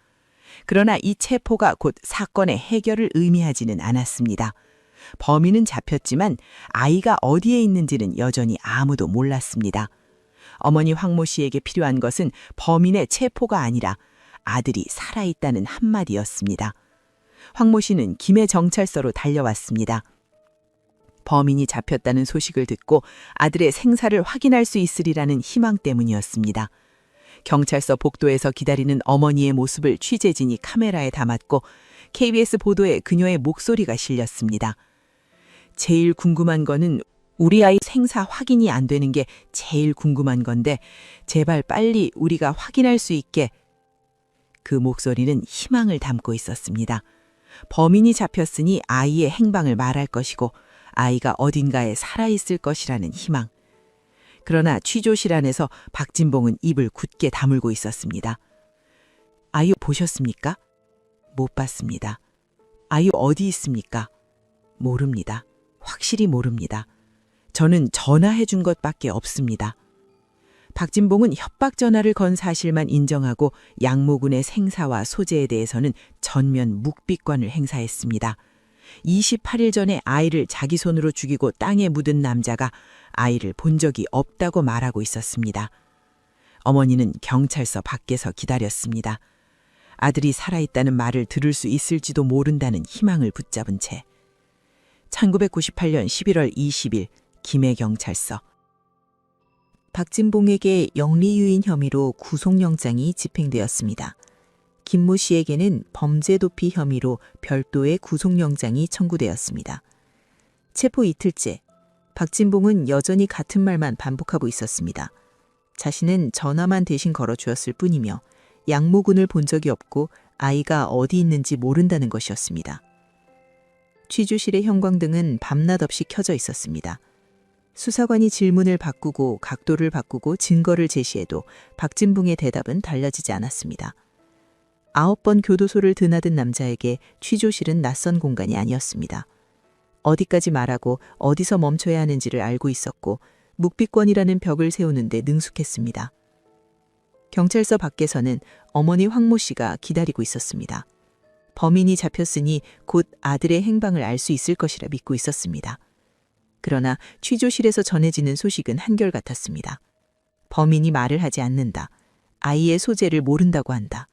그러나 이 체포가 곧 사건의 해결을 의미하지는 않았습니다. 범인은 잡혔지만 아이가 어디에 있는지는 여전히 아무도 몰랐습니다. 어머니 황모 씨에게 필요한 것은 범인의 체포가 아니라 아들이 살아있다는 한마디였습니다. 황모 씨는 김해경찰서로 달려왔습니다. 범인이 잡혔다는 소식을 듣고 아들의 생사를 확인할 수 있으리라는 희망 때문이었습니다. 경찰서 복도에서 기다리는 어머니의 모습을 취재진이 카메라에 담았고 KBS 보도에 그녀의 목소리가 실렸습니다. 제일 궁금한 거는 우리 아이 생사 확인이 안 되는 게 제일 궁금한 건데 제발 빨리 우리가 확인할 수 있게. 그 목소리는 희망을 담고 있었습니다. 범인이 잡혔으니 아이의 행방을 말할 것이고 아이가 어딘가에 살아있을 것이라는 희망. 그러나 취조실 안에서 박진봉은 입을 굳게 다물고 있었습니다. 아유 보셨습니까? 못 봤습니다. 아유 어디 있습니까? 모릅니다. 확실히 모릅니다. 저는 전화해 준 것밖에 없습니다. 박진봉은 협박 전화를 건 사실만 인정하고 양모군의 생사와 소재에 대해서는 전면 묵비권을 행사했습니다. 28일 전에 아이를 자기 손으로 죽이고 땅에 묻은 남자가 아이를 본 적이 없다고 말하고 있었습니다. 어머니는 경찰서 밖에서 기다렸습니다. 아들이 살아있다는 말을 들을 수 있을지도 모른다는 희망을 붙잡은 채 1998년 11월 20일 김해경찰서. 박진봉에게 영리유인 혐의로 구속영장이 집행되었습니다. 김모 씨에게는 범죄 도피 혐의로 별도의 구속영장이 청구되었습니다. 체포 이틀째, 박진봉은 여전히 같은 말만 반복하고 있었습니다. 자신은 전화만 대신 걸어주었을 뿐이며 양모군을 본 적이 없고 아이가 어디 있는지 모른다는 것이었습니다. 취조실의 형광등은 밤낮 없이 켜져 있었습니다. 수사관이 질문을 바꾸고 각도를 바꾸고 증거를 제시해도 박진봉의 대답은 달라지지 않았습니다. 9번 교도소를 드나든 남자에게 취조실은 낯선 공간이 아니었습니다. 어디까지 말하고 어디서 멈춰야 하는지를 알고 있었고 묵비권이라는 벽을 세우는데 능숙했습니다. 경찰서 밖에서는 어머니 황모 씨가 기다리고 있었습니다. 범인이 잡혔으니 곧 아들의 행방을 알 수 있을 것이라 믿고 있었습니다. 그러나 취조실에서 전해지는 소식은 한결같았습니다. 범인이 말을 하지 않는다. 아이의 소재를 모른다고 한다.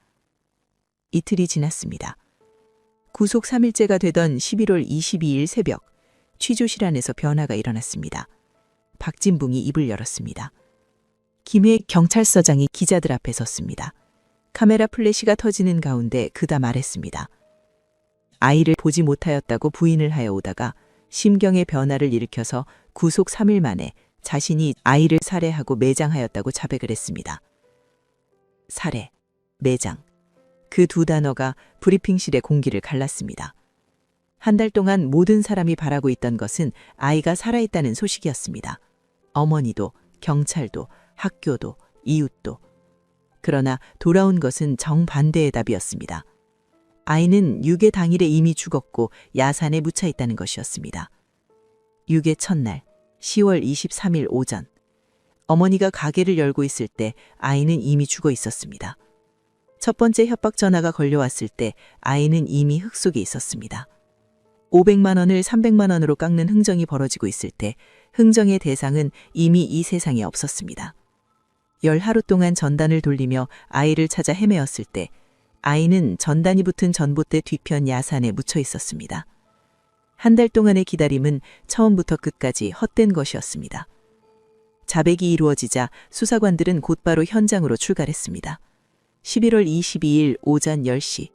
이틀이 지났습니다. 구속 3일째가 되던 11월 22일 새벽, 취조실 안에서 변화가 일어났습니다. 박진봉이 입을 열었습니다. 김해 경찰서장이 기자들 앞에 섰습니다. 카메라 플래시가 터지는 가운데 그가 말했습니다. 아이를 보지 못하였다고 부인을 하여 오다가 심경의 변화를 일으켜서 구속 3일 만에 자신이 아이를 살해하고 매장하였다고 자백을 했습니다. 살해, 매장. 그 두 단어가 브리핑실의 공기를 갈랐습니다. 한 달 동안 모든 사람이 바라고 있던 것은 아이가 살아있다는 소식이었습니다. 어머니도, 경찰도, 학교도, 이웃도. 그러나 돌아온 것은 정반대의 답이었습니다. 아이는 유괴 당일에 이미 죽었고 야산에 묻혀 있다는 것이었습니다. 유괴 첫날, 10월 23일 오전. 어머니가 가게를 열고 있을 때 아이는 이미 죽어 있었습니다. 첫 번째 협박 전화가 걸려왔을 때 아이는 이미 흙 속에 있었습니다. 500만 원을 300만 원으로 깎는 흥정이 벌어지고 있을 때 흥정의 대상은 이미 이 세상에 없었습니다. 10하루 동안 전단을 돌리며 아이를 찾아 헤매었을 때 아이는 전단이 붙은 전봇대 뒤편 야산에 묻혀 있었습니다. 한 달 동안의 기다림은 처음부터 끝까지 헛된 것이었습니다. 자백이 이루어지자 수사관들은 곧바로 현장으로 출발했습니다. 11월 22일 오전 10시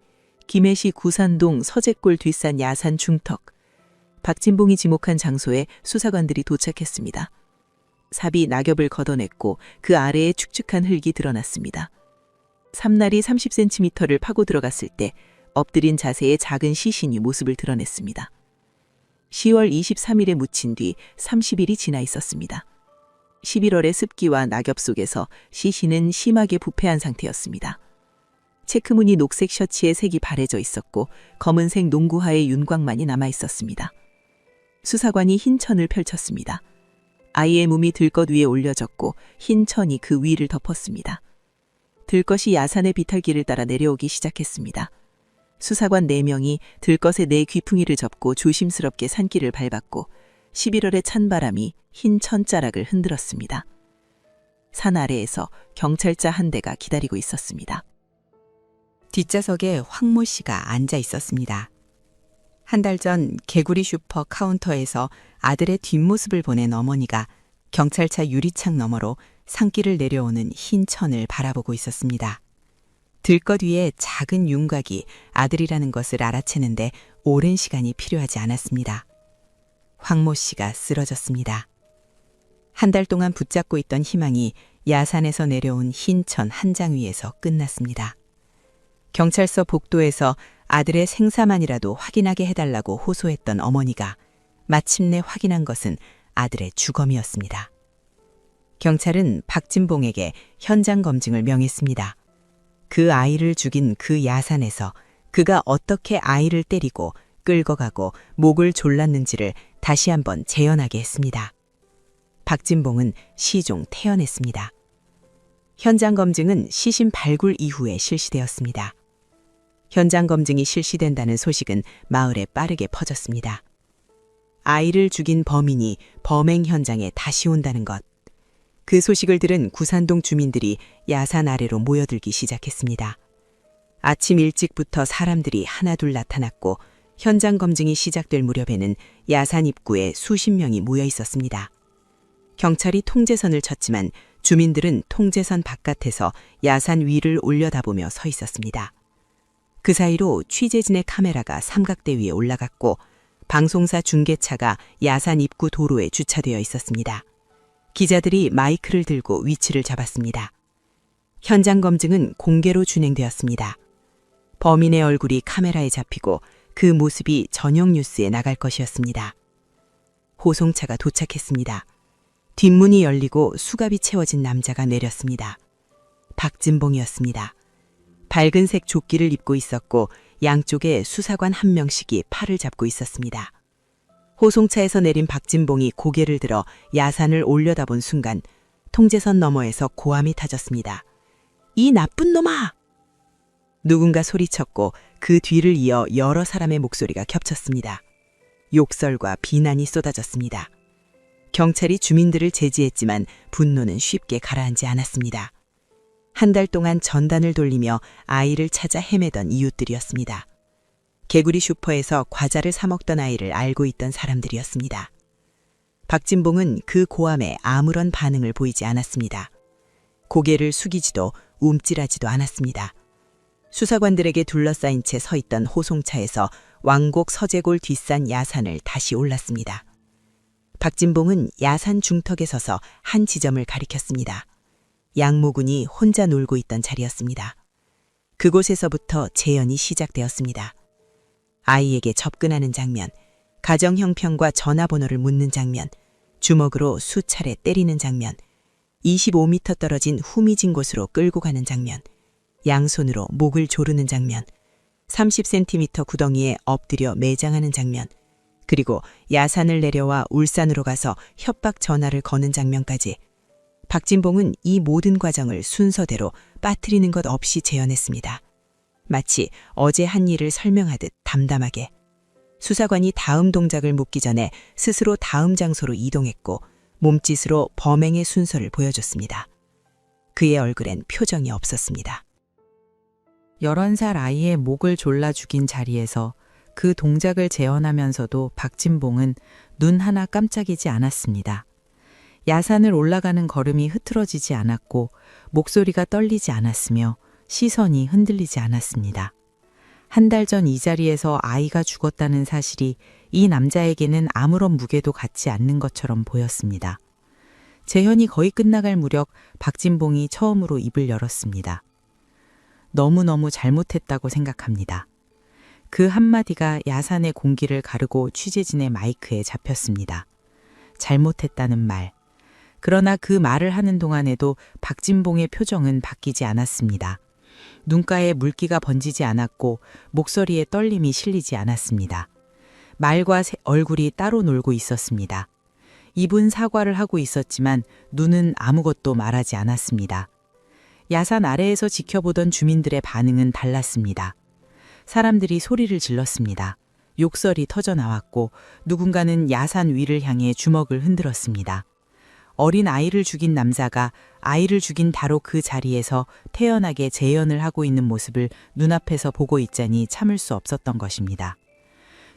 김해시 구산동 서재골 뒷산 야산 중턱 박진봉이 지목한 장소에 수사관들이 도착했습니다. 삽이 낙엽을 걷어냈고 그 아래에 축축한 흙이 드러났습니다. 삼날이 30cm를 파고 들어갔을 때 엎드린 자세의 작은 시신이 모습을 드러냈습니다. 10월 23일에 묻힌 뒤 30일이 지나 있었습니다. 11월의 습기와 낙엽 속에서 시신은 심하게 부패한 상태였습니다. 체크무늬 녹색 셔츠에 색이 바래져 있었고 검은색 농구화의 윤곽만이 남아 있었습니다. 수사관이 흰 천을 펼쳤습니다. 아이의 몸이 들것 위에 올려졌고 흰 천이 그 위를 덮었습니다. 들것이 야산의 비탈길을 따라 내려오기 시작했습니다. 수사관 4명이 들것의 4 귀풍이를 접고 조심스럽게 산길을 밟았고 11월의 찬바람이 흰 천자락을 흔들었습니다. 산 아래에서 경찰차 한 대가 기다리고 있었습니다. 뒷좌석에 황모 씨가 앉아 있었습니다. 한 달 전 개구리 슈퍼 카운터에서 아들의 뒷모습을 보낸 어머니가 경찰차 유리창 너머로 산길을 내려오는 흰 천을 바라보고 있었습니다. 들것 위에 작은 윤곽이 아들이라는 것을 알아채는데 오랜 시간이 필요하지 않았습니다. 황모 씨가 쓰러졌습니다. 한 달 동안 붙잡고 있던 희망이 야산에서 내려온 흰 천 한 장 위에서 끝났습니다. 경찰서 복도에서 아들의 생사만이라도 확인하게 해달라고 호소했던 어머니가 마침내 확인한 것은 아들의 주검이었습니다. 경찰은 박진봉에게 현장 검증을 명했습니다. 그 아이를 죽인 그 야산에서 그가 어떻게 아이를 때리고 끌고 가고 목을 졸랐는지를 다시 한번 재현하게 했습니다. 박진봉은 시종 태어냈습니다. 현장 검증은 시신 발굴 이후에 실시되었습니다. 현장 검증이 실시된다는 소식은 마을에 빠르게 퍼졌습니다. 아이를 죽인 범인이 범행 현장에 다시 온다는 것. 그 소식을 들은 구산동 주민들이 야산 아래로 모여들기 시작했습니다. 아침 일찍부터 사람들이 하나둘 나타났고 현장 검증이 시작될 무렵에는 야산 입구에 수십 명이 모여 있었습니다. 경찰이 통제선을 쳤지만 주민들은 통제선 바깥에서 야산 위를 올려다보며 서 있었습니다. 그 사이로 취재진의 카메라가 삼각대 위에 올라갔고 방송사 중계차가 야산 입구 도로에 주차되어 있었습니다. 기자들이 마이크를 들고 위치를 잡았습니다. 현장 검증은 공개로 진행되었습니다. 범인의 얼굴이 카메라에 잡히고 그 모습이 저녁 뉴스에 나갈 것이었습니다. 호송차가 도착했습니다. 뒷문이 열리고 수갑이 채워진 남자가 내렸습니다. 박진봉이었습니다. 밝은색 조끼를 입고 있었고 양쪽에 수사관 한 명씩이 팔을 잡고 있었습니다. 호송차에서 내린 박진봉이 고개를 들어 야산을 올려다본 순간 통제선 너머에서 고함이 타졌습니다. 이 나쁜 놈아! 누군가 소리쳤고 그 뒤를 이어 여러 사람의 목소리가 겹쳤습니다. 욕설과 비난이 쏟아졌습니다. 경찰이 주민들을 제지했지만 분노는 쉽게 가라앉지 않았습니다. 한 달 동안 전단을 돌리며 아이를 찾아 헤매던 이웃들이었습니다. 개구리 슈퍼에서 과자를 사 먹던 아이를 알고 있던 사람들이었습니다. 박진봉은 그 고함에 아무런 반응을 보이지 않았습니다. 고개를 숙이지도 움찔하지도 않았습니다. 수사관들에게 둘러싸인 채 서 있던 호송차에서 왕곡 서재골 뒷산 야산을 다시 올랐습니다. 박진봉은 야산 중턱에 서서 한 지점을 가리켰습니다. 양모군이 혼자 놀고 있던 자리였습니다. 그곳에서부터 재연이 시작되었습니다. 아이에게 접근하는 장면, 가정 형편과 전화번호를 묻는 장면, 주먹으로 수차례 때리는 장면, 25m 떨어진 후미진 곳으로 끌고 가는 장면, 양손으로 목을 조르는 장면, 30cm 구덩이에 엎드려 매장하는 장면, 그리고 야산을 내려와 울산으로 가서 협박 전화를 거는 장면까지 박진봉은 이 모든 과정을 순서대로 빠뜨리는 것 없이 재현했습니다. 마치 어제 한 일을 설명하듯 담담하게. 수사관이 다음 동작을 묻기 전에 스스로 다음 장소로 이동했고 몸짓으로 범행의 순서를 보여줬습니다. 그의 얼굴엔 표정이 없었습니다. 11살 아이의 목을 졸라 죽인 자리에서 그 동작을 재현하면서도 박진봉은 눈 하나 깜짝이지 않았습니다. 야산을 올라가는 걸음이 흐트러지지 않았고 목소리가 떨리지 않았으며 시선이 흔들리지 않았습니다. 한 달 전 이 자리에서 아이가 죽었다는 사실이 이 남자에게는 아무런 무게도 갖지 않는 것처럼 보였습니다. 재현이 거의 끝나갈 무렵 박진봉이 처음으로 입을 열었습니다. 너무너무 잘못했다고 생각합니다. 그 한마디가 야산의 공기를 가르고 취재진의 마이크에 잡혔습니다. 잘못했다는 말. 그러나 그 말을 하는 동안에도 박진봉의 표정은 바뀌지 않았습니다. 눈가에 물기가 번지지 않았고 목소리에 떨림이 실리지 않았습니다. 말과 얼굴이 따로 놀고 있었습니다. 입은 사과를 하고 있었지만 눈은 아무것도 말하지 않았습니다. 야산 아래에서 지켜보던 주민들의 반응은 달랐습니다. 사람들이 소리를 질렀습니다. 욕설이 터져나왔고 누군가는 야산 위를 향해 주먹을 흔들었습니다. 어린 아이를 죽인 남자가 아이를 죽인 바로 그 자리에서 태연하게 재연을 하고 있는 모습을 눈앞에서 보고 있자니 참을 수 없었던 것입니다.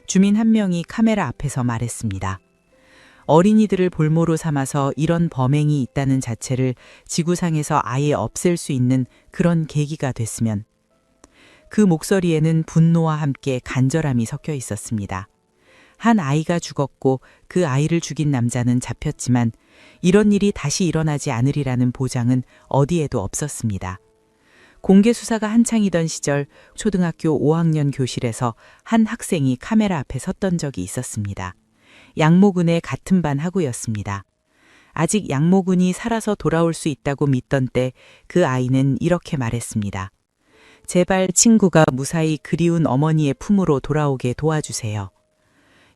주민 한 명이 카메라 앞에서 말했습니다. 어린이들을 볼모로 삼아서 이런 범행이 있다는 자체를 지구상에서 아예 없앨 수 있는 그런 계기가 됐으면. 그 목소리에는 분노와 함께 간절함이 섞여 있었습니다. 한 아이가 죽었고 그 아이를 죽인 남자는 잡혔지만 이런 일이 다시 일어나지 않으리라는 보장은 어디에도 없었습니다. 공개 수사가 한창이던 시절 초등학교 5학년 교실에서 한 학생이 카메라 앞에 섰던 적이 있었습니다. 양모군의 같은 반 학우였습니다. 아직 양모군이 살아서 돌아올 수 있다고 믿던 때 그 아이는 이렇게 말했습니다. 제발 친구가 무사히 그리운 어머니의 품으로 돌아오게 도와주세요.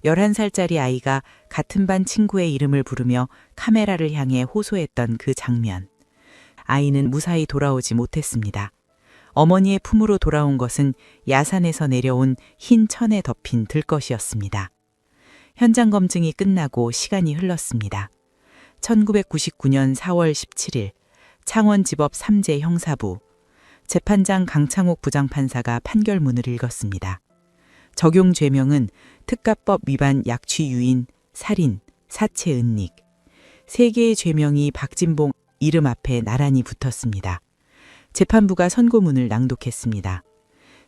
11살짜리 아이가 같은 반 친구의 이름을 부르며 카메라를 향해 호소했던 그 장면. 아이는 무사히 돌아오지 못했습니다. 어머니의 품으로 돌아온 것은 야산에서 내려온 흰 천에 덮인 들것이었습니다. 현장 검증이 끝나고 시간이 흘렀습니다. 1999년 4월 17일 창원지법 3제 형사부 재판장 강창옥 부장판사가 판결문을 읽었습니다. 적용 죄명은 특가법 위반 약취 유인, 살인, 사체 은닉. 3개의 죄명이 박진봉 이름 앞에 나란히 붙었습니다. 재판부가 선고문을 낭독했습니다.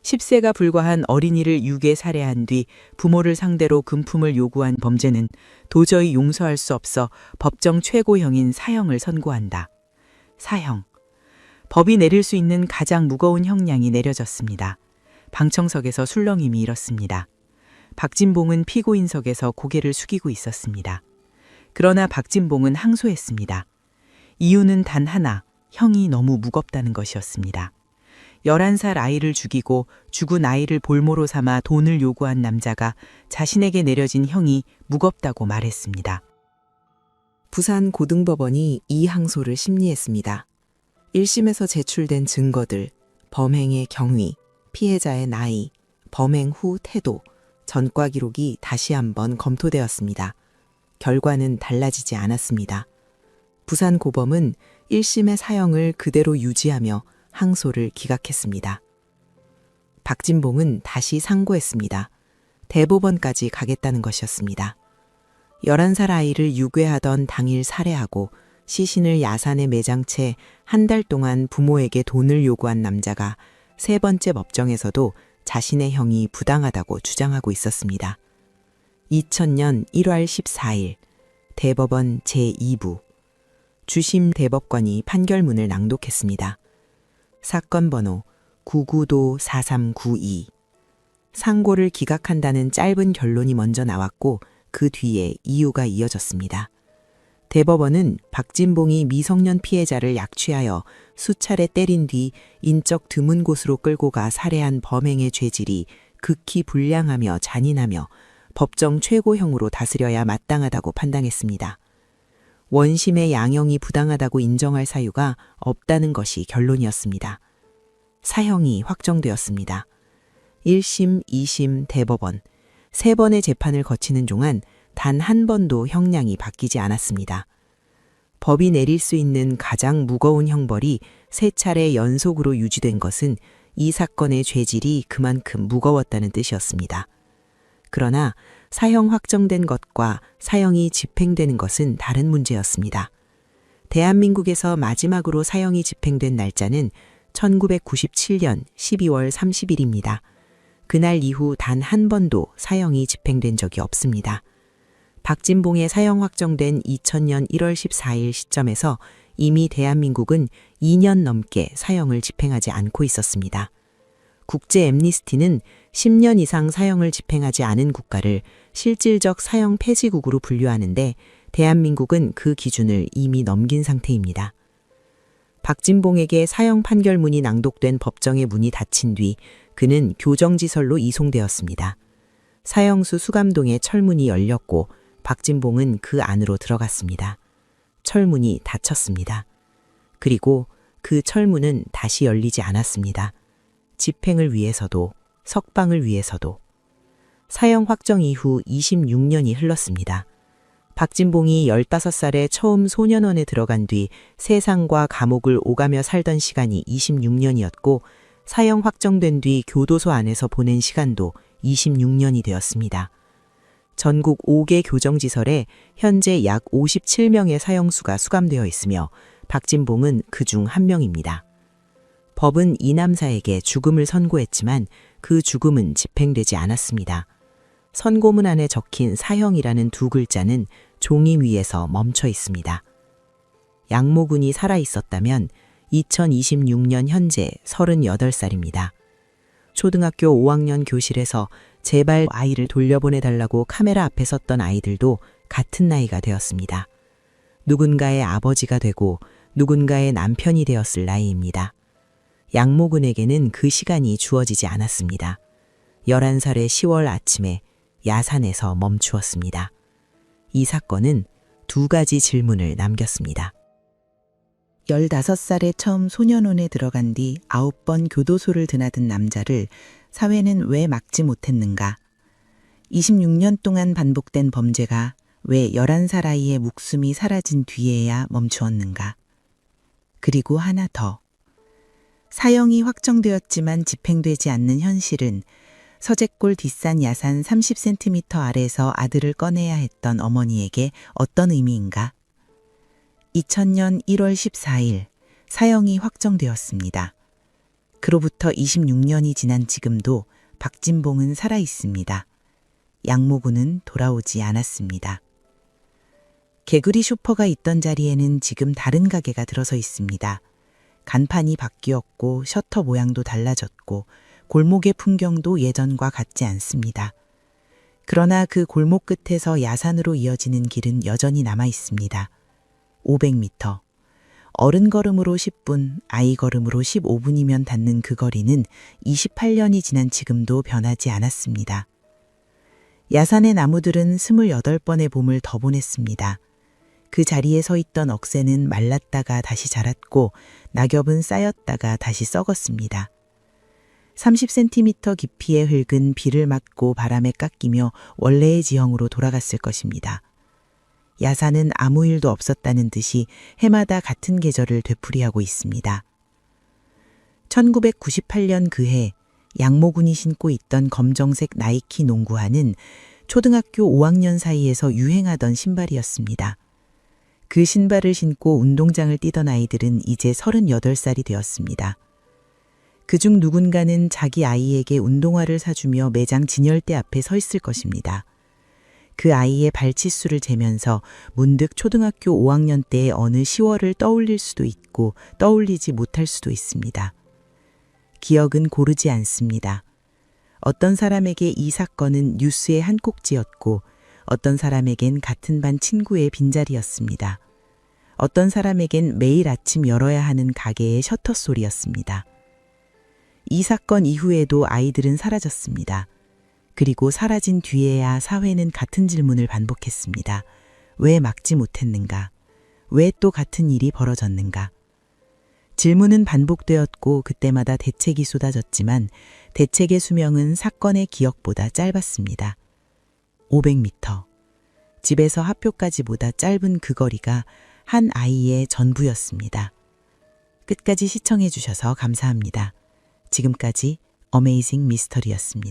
10세가 불과한 어린이를 유괴 살해한 뒤 부모를 상대로 금품을 요구한 범죄는 도저히 용서할 수 없어 법정 최고형인 사형을 선고한다. 사형. 법이 내릴 수 있는 가장 무거운 형량이 내려졌습니다. 방청석에서 술렁임이 일었습니다. 박진봉은 피고인석에서 고개를 숙이고 있었습니다. 그러나 박진봉은 항소했습니다. 이유는 단 하나, 형이 너무 무겁다는 것이었습니다. 11살 아이를 죽이고 죽은 아이를 볼모로 삼아 돈을 요구한 남자가 자신에게 내려진 형이 무겁다고 말했습니다. 부산 고등법원이 이 항소를 심리했습니다. 1심에서 제출된 증거들, 범행의 경위, 피해자의 나이, 범행 후 태도, 전과 기록이 다시 한번 검토되었습니다. 결과는 달라지지 않았습니다. 부산고범은 1심의 사형을 그대로 유지하며 항소를 기각했습니다. 박진봉은 다시 상고했습니다. 대법원까지 가겠다는 것이었습니다. 11살 아이를 유괴하던 당일 살해하고 시신을 야산에 매장 채 한 달 동안 부모에게 돈을 요구한 남자가 세 번째 법정에서도 자신의 형이 부당하다고 주장하고 있었습니다. 2000년 1월 14일 대법원 제2부 주심 대법관이 판결문을 낭독했습니다. 사건 번호 99-4392 상고를 기각한다는 짧은 결론이 먼저 나왔고 그 뒤에 이유가 이어졌습니다. 대법원은 박진봉이 미성년 피해자를 약취하여 수차례 때린 뒤 인적 드문 곳으로 끌고 가 살해한 범행의 죄질이 극히 불량하며 잔인하며 법정 최고형으로 다스려야 마땅하다고 판단했습니다. 원심의 양형이 부당하다고 인정할 사유가 없다는 것이 결론이었습니다. 사형이 확정되었습니다. 1심, 2심 대법원, 3번의 재판을 거치는 동안 단 한 번도 형량이 바뀌지 않았습니다. 법이 내릴 수 있는 가장 무거운 형벌이 3차례 연속으로 유지된 것은 이 사건의 죄질이 그만큼 무거웠다는 뜻이었습니다. 그러나 사형 확정된 것과 사형이 집행되는 것은 다른 문제였습니다. 대한민국에서 마지막으로 사형이 집행된 날짜는 1997년 12월 30일입니다. 그날 이후 단 한 번도 사형이 집행된 적이 없습니다. 박진봉의 사형 확정된 2000년 1월 14일 시점에서 이미 대한민국은 2년 넘게 사형을 집행하지 않고 있었습니다. 국제 앰니스티는 10년 이상 사형을 집행하지 않은 국가를 실질적 사형 폐지국으로 분류하는데 대한민국은 그 기준을 이미 넘긴 상태입니다. 박진봉에게 사형 판결문이 낭독된 법정의 문이 닫힌 뒤 그는 교정지설로 이송되었습니다. 사형수 수감동의 철문이 열렸고 박진봉은 그 안으로 들어갔습니다. 철문이 닫혔습니다. 그리고 그 철문은 다시 열리지 않았습니다. 집행을 위해서도 석방을 위해서도. 사형 확정 이후 26년이 흘렀습니다. 박진봉이 15살에 처음 소년원에 들어간 뒤 세상과 감옥을 오가며 살던 시간이 26년이었고 사형 확정된 뒤 교도소 안에서 보낸 시간도 26년이 되었습니다. 전국 5개 교정지설에 현재 약 57명의 사형수가 수감되어 있으며 박진봉은 그중 한 명입니다. 법은 이 남사에게 죽음을 선고했지만 그 죽음은 집행되지 않았습니다. 선고문 안에 적힌 사형이라는 두 글자는 종이 위에서 멈춰 있습니다. 양모군이 살아있었다면 2026년 현재 38살입니다. 초등학교 5학년 교실에서 제발 아이를 돌려보내달라고 카메라 앞에 섰던 아이들도 같은 나이가 되었습니다. 누군가의 아버지가 되고 누군가의 남편이 되었을 나이입니다. 양모군에게는 그 시간이 주어지지 않았습니다. 11살의 10월 아침에 야산에서 멈추었습니다. 이 사건은 두 가지 질문을 남겼습니다. 15살에 처음 소년원에 들어간 뒤 9번 교도소를 드나든 남자를 사회는 왜 막지 못했는가? 26년 동안 반복된 범죄가 왜 11살 아이의 목숨이 사라진 뒤에야 멈추었는가? 그리고 하나 더. 사형이 확정되었지만 집행되지 않는 현실은 서재골 뒷산 야산 30cm 아래에서 아들을 꺼내야 했던 어머니에게 어떤 의미인가? 2000년 1월 14일 사형이 확정되었습니다. 그로부터 26년이 지난 지금도 박진봉은 살아 있습니다. 양모군은 돌아오지 않았습니다. 개구리 슈퍼가 있던 자리에는 지금 다른 가게가 들어서 있습니다. 간판이 바뀌었고 셔터 모양도 달라졌고 골목의 풍경도 예전과 같지 않습니다. 그러나 그 골목 끝에서 야산으로 이어지는 길은 여전히 남아 있습니다. 500m. 어른 걸음으로 10분, 아이 걸음으로 15분이면 닿는 그 거리는 28년이 지난 지금도 변하지 않았습니다. 야산의 나무들은 28번의 봄을 더 보냈습니다. 그 자리에 서 있던 억새는 말랐다가 다시 자랐고 낙엽은 쌓였다가 다시 썩었습니다. 30cm 깊이의 흙은 비를 맞고 바람에 깎이며 원래의 지형으로 돌아갔을 것입니다. 야사는 아무 일도 없었다는 듯이 해마다 같은 계절을 되풀이하고 있습니다. 1998년 그해 양모군이 신고 있던 검정색 나이키 농구화는 초등학교 5학년 사이에서 유행하던 신발이었습니다. 그 신발을 신고 운동장을 뛰던 아이들은 이제 38살이 되었습니다. 그중 누군가는 자기 아이에게 운동화를 사주며 매장 진열대 앞에 서 있을 것입니다. 그 아이의 발치수를 재면서 문득 초등학교 5학년 때의 어느 10월을 떠올릴 수도 있고 떠올리지 못할 수도 있습니다. 기억은 고르지 않습니다. 어떤 사람에게 이 사건은 뉴스의 한 꼭지였고 어떤 사람에겐 같은 반 친구의 빈자리였습니다. 어떤 사람에겐 매일 아침 열어야 하는 가게의 셔터 소리였습니다. 이 사건 이후에도 아이들은 사라졌습니다. 그리고 사라진 뒤에야 사회는 같은 질문을 반복했습니다. 왜 막지 못했는가? 왜 또 같은 일이 벌어졌는가? 질문은 반복되었고 그때마다 대책이 쏟아졌지만 대책의 수명은 사건의 기억보다 짧았습니다. 500m. 집에서 학교까지보다 짧은 그 거리가 한 아이의 전부였습니다. 끝까지 시청해 주셔서 감사합니다. 지금까지 어메이징 미스터리였습니다.